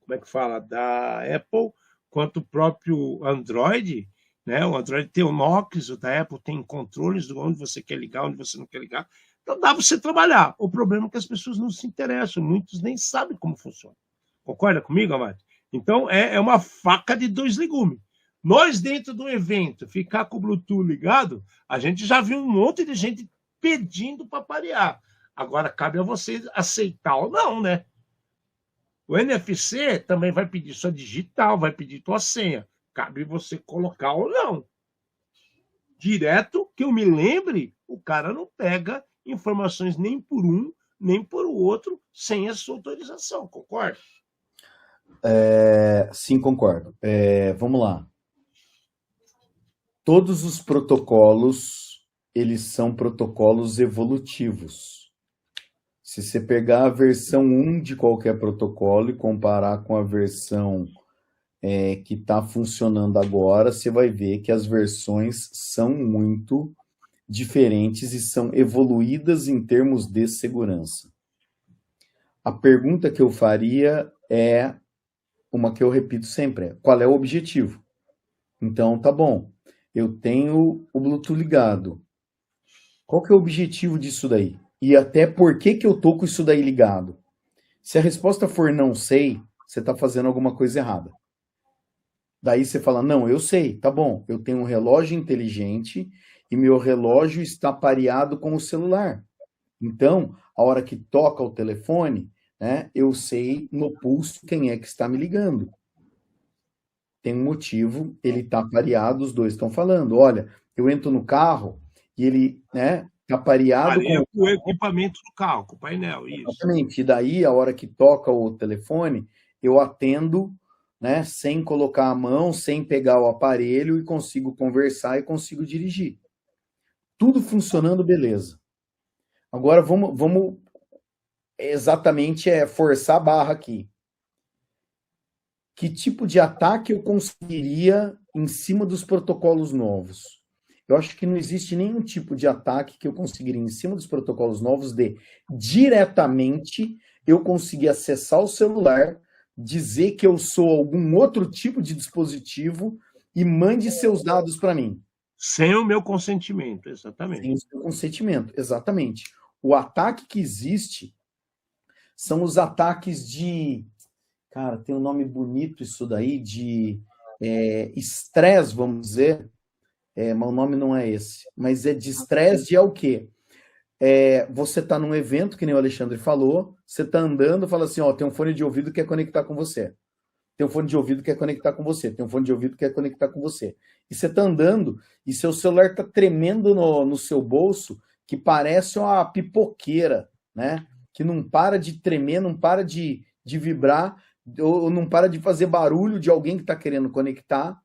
como é que fala, da Apple, quanto o próprio Android, né? O Android tem o Knox, o da Apple tem controles de onde você quer ligar, onde você não quer ligar. Então dá para você trabalhar. O problema é que as pessoas não se interessam, muitos nem sabem como funciona. Concorda comigo, Amado? Então é uma faca de dois legumes. Nós, dentro do evento, ficar com o Bluetooth ligado, a gente já viu um monte de gente pedindo para parear. Agora cabe a você aceitar ou não, né? O NFC também vai pedir sua digital, vai pedir tua senha. Cabe você colocar ou não. Direto, que eu me lembre, o cara não pega informações nem por um, nem por outro, sem a sua autorização. Concorda? Sim, concordo. Vamos lá. Todos os protocolos, eles são protocolos evolutivos. Se você pegar a versão 1 de qualquer protocolo e comparar com a versão que está funcionando agora, você vai ver que as versões são muito diferentes e são evoluídas em termos de segurança. A pergunta que eu faria é uma que eu repito sempre: qual é o objetivo? Então, tá bom, eu tenho o Bluetooth ligado. Qual que é o objetivo disso daí? E até por que eu tô com isso daí ligado? Se a resposta for não sei, você está fazendo alguma coisa errada. Daí você fala, não, eu sei, tá bom, eu tenho um relógio inteligente e meu relógio está pareado com o celular. Então, a hora que toca o telefone, né, eu sei no pulso quem é que está me ligando. Tem um motivo, ele está pareado, os dois estão falando. Olha, eu entro no carro e ele, né, está pareado Pareia com... com o equipamento do carro, com o painel, isso. Exatamente. E daí, a hora que toca o telefone, eu atendo, né, sem colocar a mão, sem pegar o aparelho e consigo conversar e consigo dirigir. Tudo funcionando, beleza. Agora vamos exatamente forçar a barra aqui. Que tipo de ataque eu conseguiria em cima dos protocolos novos? Eu acho que não existe nenhum tipo de ataque que eu conseguiria em cima dos protocolos novos de diretamente eu conseguir acessar o celular, dizer que eu sou algum outro tipo de dispositivo e mande seus dados para mim. Sem o meu consentimento, exatamente. Sem o seu consentimento, exatamente. O ataque que existe são os ataques de... Cara, tem um nome bonito isso daí, de estresse, vamos dizer. Mas o nome não é esse. Mas é de estresse de o quê? Você está num evento, que nem o Alexandre falou, você está andando, fala assim, ó, tem um fone de ouvido que quer conectar com você. Tem um fone de ouvido que quer conectar com você. Tem um fone de ouvido que quer conectar com você. E você está andando e seu celular está tremendo no seu bolso, que parece uma pipoqueira, né? Que não para de tremer, não para de vibrar, ou não para de fazer barulho de alguém que está querendo conectar,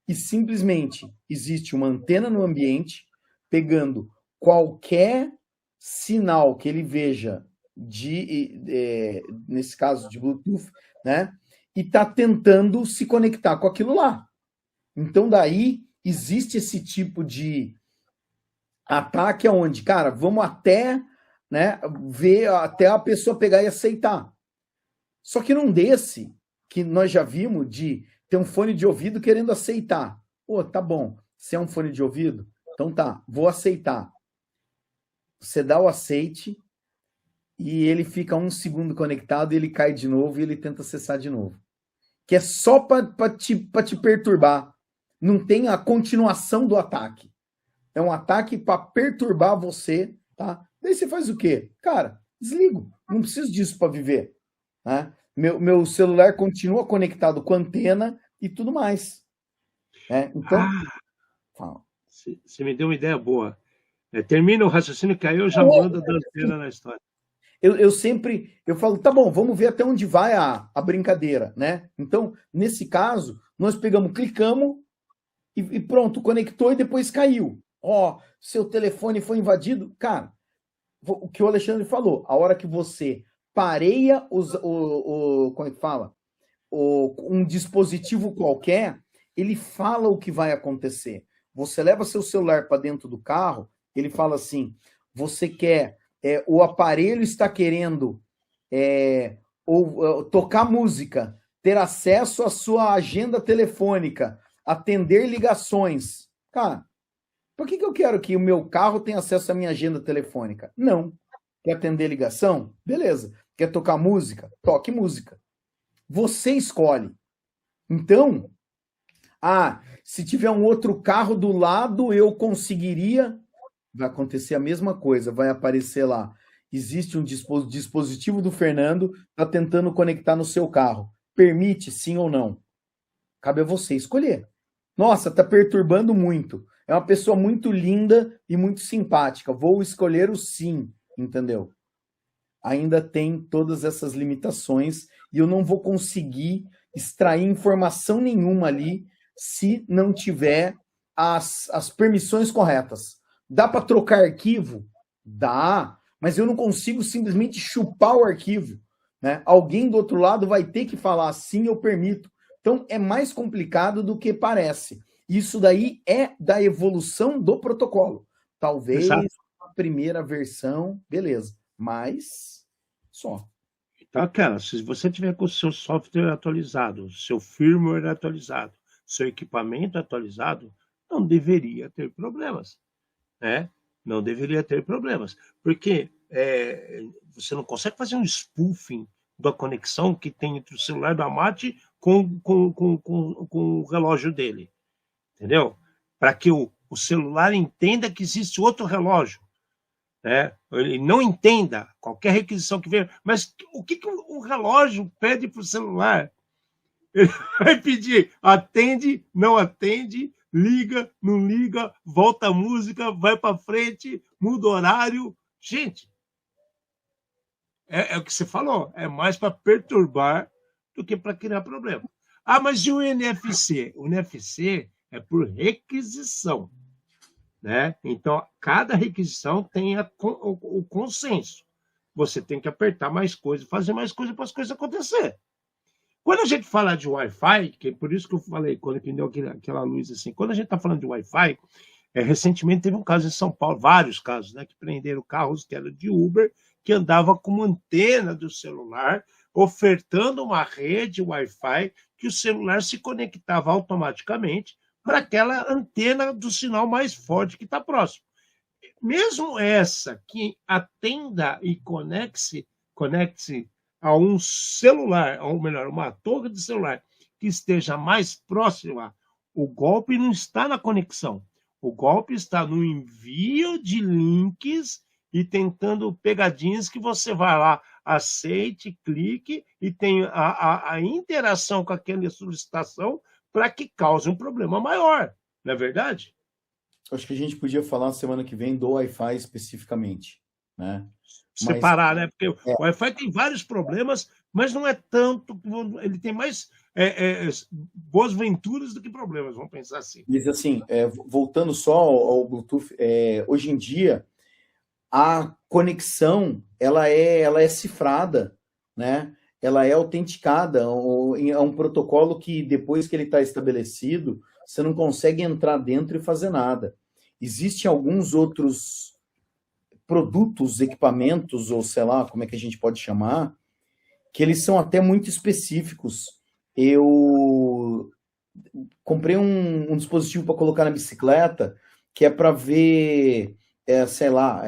e simplesmente existe uma antena no ambiente pegando qualquer sinal que ele veja nesse caso de Bluetooth, né? E está tentando se conectar com aquilo lá. Então, daí, existe esse tipo de ataque onde, cara, vamos até, né, ver até a pessoa pegar e aceitar. Só que num desse, que nós já vimos, de ter um fone de ouvido querendo aceitar. Pô, tá bom, se é um fone de ouvido, então tá, vou aceitar. Você dá o aceite e ele fica 1 segundo conectado e ele cai de novo e ele tenta acessar de novo. Que é só para te perturbar. Não tem a continuação do ataque. É um ataque para perturbar você, tá? Daí você faz o quê? Cara, desligo. Não preciso disso para viver. Né? Meu celular continua conectado com antena e tudo mais. Então, você me deu uma ideia boa. Termina o raciocínio que aí eu já mando a antena na história. Eu falo, tá bom, vamos ver até onde vai a brincadeira, né? Então, nesse caso, nós clicamos e pronto, conectou e depois caiu. Ó, seu telefone foi invadido. Cara, o que o Alexandre falou, a hora que você pareia como é que fala? Um dispositivo qualquer, ele fala o que vai acontecer. Você leva seu celular para dentro do carro, ele fala assim, você quer... o aparelho está querendo tocar música, ter acesso à sua agenda telefônica, atender ligações. Cara, por que eu quero que o meu carro tenha acesso à minha agenda telefônica? Não. Quer atender ligação? Beleza. Quer tocar música? Toque música. Você escolhe. Então, se tiver um outro carro do lado, eu conseguiria... Vai acontecer a mesma coisa, vai aparecer lá. Existe um dispositivo do Fernando, está tentando conectar no seu carro. Permite, sim ou não? Cabe a você escolher. Nossa, está perturbando muito. É uma pessoa muito linda e muito simpática. Vou escolher o sim, entendeu? Ainda tem todas essas limitações e eu não vou conseguir extrair informação nenhuma ali se não tiver as permissões corretas. Dá para trocar arquivo? Dá, mas eu não consigo simplesmente chupar o arquivo. Né? Alguém do outro lado vai ter que falar sim, eu permito. Então, é mais complicado do que parece. Isso daí é da evolução do protocolo. Talvez a primeira versão, beleza, mas só. Então, se você tiver com o seu software atualizado, seu firmware atualizado, seu equipamento atualizado, não deveria ter problemas. Não deveria ter problemas, porque você não consegue fazer um spoofing da conexão que tem entre o celular da Mate com o relógio dele, entendeu? Para que o celular entenda que existe outro relógio, né? Ele não entenda qualquer requisição que venha, mas o que o relógio pede para o celular? Ele vai pedir, atende, não atende, liga, não liga, volta a música, vai para frente, muda o horário. Gente, é o que você falou, é mais para perturbar do que para criar problema. Ah, mas e o NFC? O NFC é por requisição, né? Então, cada requisição tem o consenso. Você tem que apertar mais coisas, fazer mais coisas para as coisas acontecer. Quando a gente fala de Wi-Fi, que é por isso que eu falei, quando prendeu aquela luz assim, quando a gente está falando de Wi-Fi, recentemente teve um caso em São Paulo, vários casos, né, que prenderam carros que eram de Uber, que andava com uma antena do celular, ofertando uma rede Wi-Fi que o celular se conectava automaticamente para aquela antena do sinal mais forte que está próximo. Mesmo essa que atenda e conecte a um celular, ou melhor, uma torre de celular que esteja mais próxima, o golpe não está na conexão. O golpe está no envio de links e tentando pegadinhas que você vai lá, aceite, clique e tem a interação com aquela solicitação para que cause um problema maior, não é verdade? Acho que a gente podia falar na semana que vem do Wi-Fi especificamente, né? Separar, né? Porque o Wi-Fi tem vários problemas, mas não é tanto, ele tem mais boas venturas do que problemas, vamos pensar assim. Mas assim, voltando só ao Bluetooth, hoje em dia a conexão ela é cifrada, né? Ela é autenticada, é um protocolo que depois que ele está estabelecido, você não consegue entrar dentro e fazer nada. Existem alguns outros produtos, equipamentos, ou sei lá, como é que a gente pode chamar, que eles são até muito específicos. Eu comprei um dispositivo para colocar na bicicleta, que é para ver, sei lá,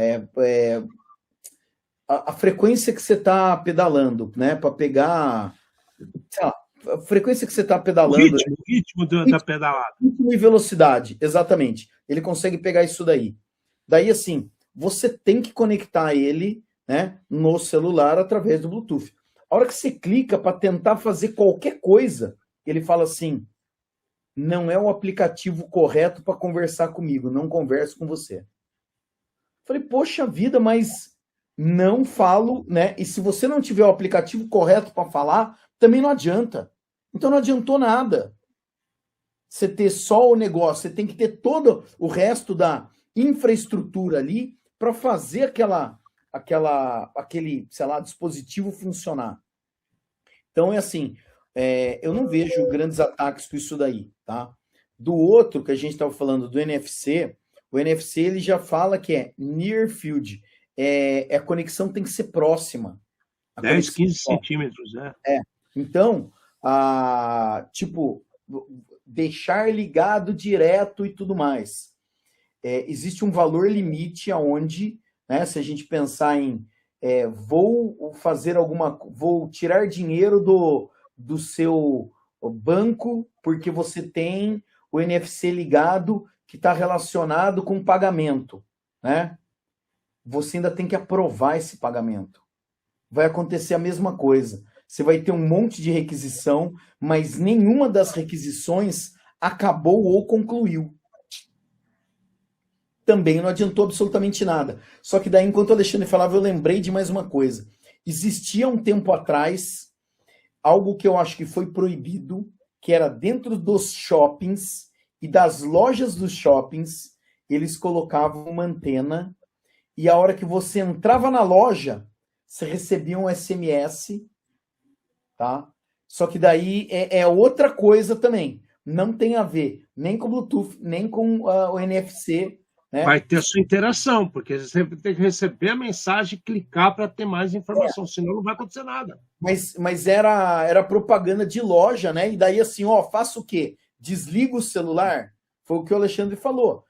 a frequência que você está pedalando, né? Para pegar, sei lá, a frequência que você está pedalando. O ritmo da pedalada. Ritmo e velocidade, exatamente. Ele consegue pegar isso daí. Daí, assim, você tem que conectar ele, né, no celular através do Bluetooth. A hora que você clica para tentar fazer qualquer coisa, ele fala assim, não é o aplicativo correto para conversar comigo, não converso com você. Falei, poxa vida, mas não falo, né? E se você não tiver o aplicativo correto para falar, também não adianta. Então não adiantou nada você ter só o negócio, você tem que ter todo o resto da infraestrutura ali para fazer aquele, sei lá, dispositivo funcionar. Então é assim, eu não vejo grandes ataques com isso daí, tá? Do outro que a gente estava falando, do NFC, o NFC ele já fala que é near field, a conexão tem que ser próxima. 10, 15 centímetros, né? Então, tipo, deixar ligado direto e tudo mais. Existe um valor limite aonde, né, se a gente pensar em vou tirar dinheiro do seu banco porque você tem o NFC ligado que está relacionado com pagamento, né? Você ainda tem que aprovar esse pagamento. Vai acontecer a mesma coisa. Você vai ter um monte de requisição, mas nenhuma das requisições acabou ou concluiu. Também não adiantou absolutamente nada. Só que daí, enquanto o Alexandre falava, eu lembrei de mais uma coisa. Existia um tempo atrás algo que eu acho que foi proibido, que era dentro dos shoppings e das lojas dos shoppings, eles colocavam uma antena e a hora que você entrava na loja, você recebia um SMS, tá? Só que daí é outra coisa também. Não tem a ver nem com o Bluetooth, nem com o NFC, né? Vai ter a sua interação, porque você sempre tem que receber a mensagem e clicar para ter mais informação, senão não vai acontecer nada. Mas era propaganda de loja, né? E daí assim, faça o quê? Desliga o celular? Foi o que o Alexandre falou.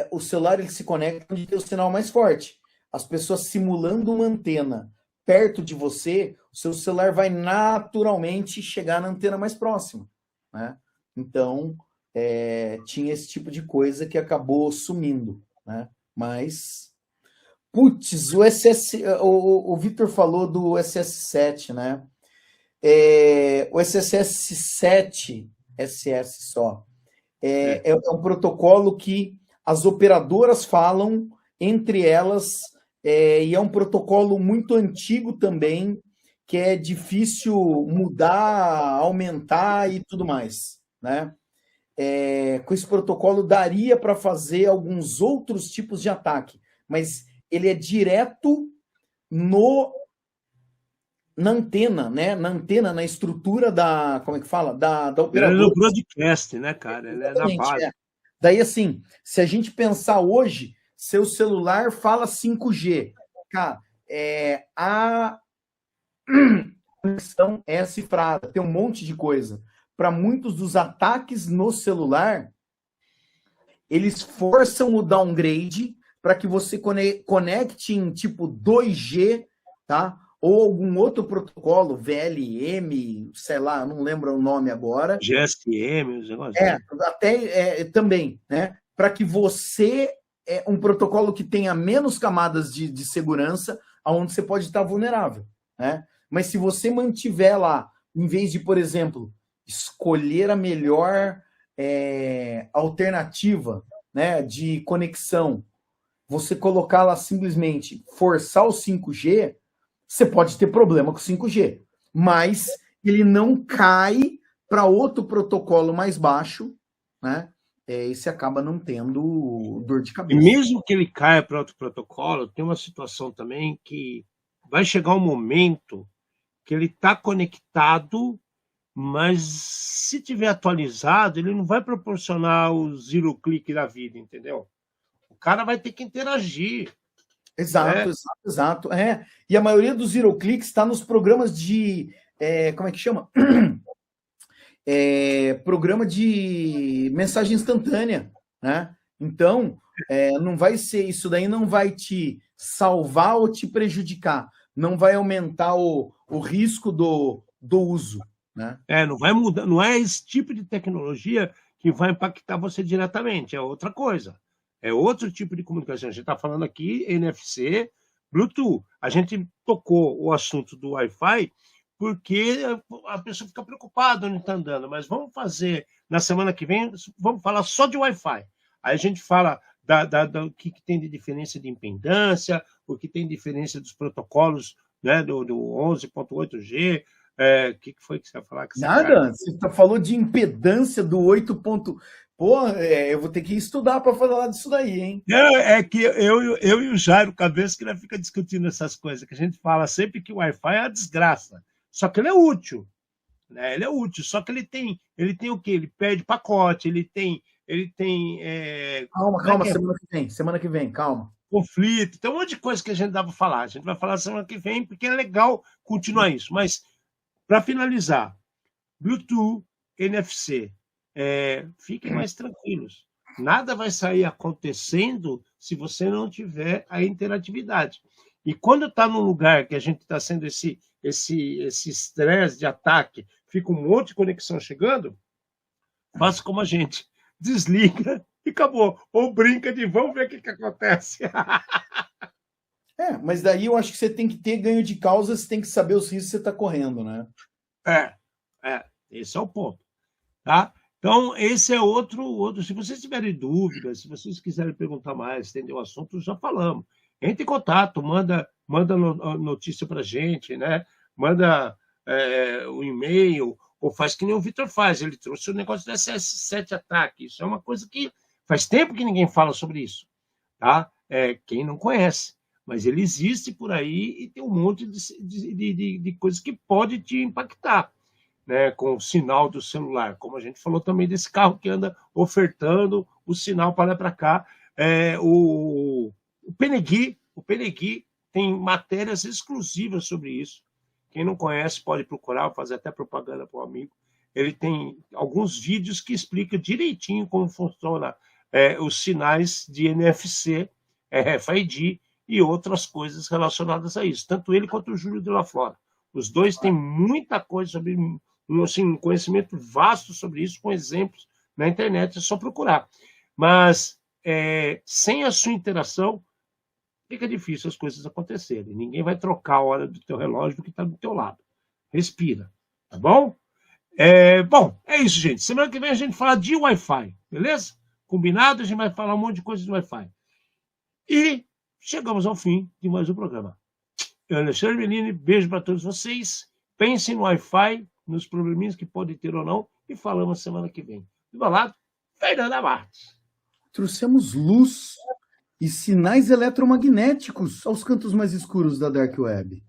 O celular ele se conecta onde tem o sinal mais forte. As pessoas simulando uma antena, perto de você, o seu celular vai naturalmente chegar na antena mais próxima, né? Então, tinha esse tipo de coisa que acabou sumindo, né? Mas, putz, o Vitor falou do SS7, né? O SSS7, SS só, é um protocolo que as operadoras falam entre elas, e é um protocolo muito antigo também, que é difícil mudar, aumentar e tudo mais, né? Com esse protocolo daria para fazer alguns outros tipos de ataque, mas ele é direto na antena, né? Na antena, na estrutura da, como é que fala? Da Ele é operadora. no broadcast, né, cara? Ele é na base. Daí, assim, se a gente pensar hoje, seu celular fala 5G. Cara, a conexão é cifrada, tem um monte de coisa. Para muitos dos ataques no celular, eles forçam o downgrade para que você conecte em tipo 2G, tá? Ou algum outro protocolo, VLM, sei lá, não lembro o nome agora. GSM, os negócios. Até também, né? Para que você, um protocolo que tenha menos camadas de segurança, onde você pode estar vulnerável, né? Mas se você mantiver lá, em vez de, por exemplo, escolher a melhor alternativa, né, de conexão, você colocar lá simplesmente forçar o 5G, você pode ter problema com o 5G, mas ele não cai para outro protocolo mais baixo, né? E você acaba não tendo dor de cabeça. E mesmo que ele caia para outro protocolo, tem uma situação também que vai chegar um momento que ele está conectado, mas se tiver atualizado, ele não vai proporcionar o zero click da vida, entendeu? O cara vai ter que interagir. Exato. E a maioria dos zero clicks está nos programas de... como é que chama? Programa de mensagem instantânea, né? Então, não vai ser... Isso daí não vai te salvar ou te prejudicar. Não vai aumentar o risco do uso, né? Não vai mudar, não é esse tipo de tecnologia que vai impactar você diretamente, é outra coisa. É outro tipo de comunicação. A gente está falando aqui NFC, Bluetooth. A gente tocou o assunto do Wi-Fi porque a pessoa fica preocupada onde está andando. Mas vamos fazer, na semana que vem, vamos falar só de Wi-Fi. Aí a gente fala do que tem de diferença de impedância, o que tem de diferença dos protocolos, né, do 11.8G. O que foi que você ia falar? Nada, você falou de impedância do 8. Pô, eu vou ter que estudar para falar disso daí, hein? É que eu e o Jairo Cabeça que fica discutindo essas coisas, que a gente fala sempre que o Wi-Fi é uma desgraça. Só que ele é útil, né? Ele é útil, só que ele tem o quê? Ele perde pacote, ele tem Calma, semana que vem, calma. Conflito, tem um monte de coisa que a gente dá para falar. A gente vai falar semana que vem, porque é legal continuar isso. Mas, para finalizar, Bluetooth, NFC, fiquem mais tranquilos. Nada vai sair acontecendo se você não tiver a interatividade. E quando está num lugar que a gente está sendo esse estresse de ataque, fica um monte de conexão chegando, faça como a gente, desliga e acabou. Ou brinca de vamos ver o que acontece. Mas daí eu acho que você tem que ter ganho de causa, você tem que saber os riscos que você está correndo, né? Esse é o ponto. Tá? Então, esse é outro. Se vocês tiverem dúvidas, se vocês quiserem perguntar mais, estender o assunto, já falamos. Entre em contato, manda notícia para a gente, né? Manda um e-mail, ou faz que nem o Vitor faz. Ele trouxe o negócio do SS7 ataque. Isso é uma coisa que faz tempo que ninguém fala sobre isso. Tá? Quem não conhece. Mas ele existe por aí e tem um monte de coisas que pode te impactar. Né, com o sinal do celular, como a gente falou também desse carro que anda ofertando o sinal para lá para cá. O Penegui tem matérias exclusivas sobre isso. Quem não conhece pode procurar, fazer até propaganda para o amigo. Ele tem alguns vídeos que explicam direitinho como funciona os sinais de NFC, RFID e outras coisas relacionadas a isso, tanto ele quanto o Júlio de La Flora. Os dois têm muita coisa sobre, assim, um conhecimento vasto sobre isso, com exemplos na internet, é só procurar. Mas sem a sua interação, fica difícil as coisas acontecerem. Ninguém vai trocar a hora do teu relógio do que está do teu lado. Respira, tá bom? Bom, é isso, gente. Semana que vem a gente fala de Wi-Fi, beleza? Combinado? A gente vai falar um monte de coisa de Wi-Fi. E chegamos ao fim de mais um programa. Eu, Alexandre Bellini, beijo para todos vocês. Pensem no Wi-Fi, nos probleminhas que pode ter ou não, e falamos semana que vem. Do meu lado, Fernanda Martins. Trouxemos luz e sinais eletromagnéticos aos cantos mais escuros da Dark Web.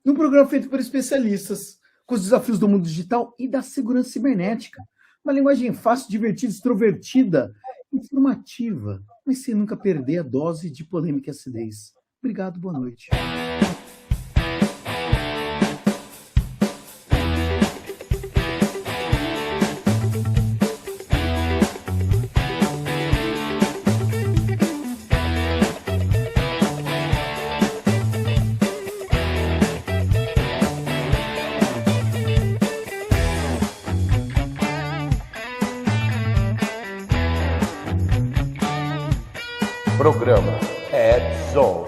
Num programa feito por especialistas, com os desafios do mundo digital e da segurança cibernética. Uma linguagem fácil, divertida, extrovertida, informativa, mas sem nunca perder a dose de polêmica e acidez. Obrigado, boa noite. Programa Ed Zone.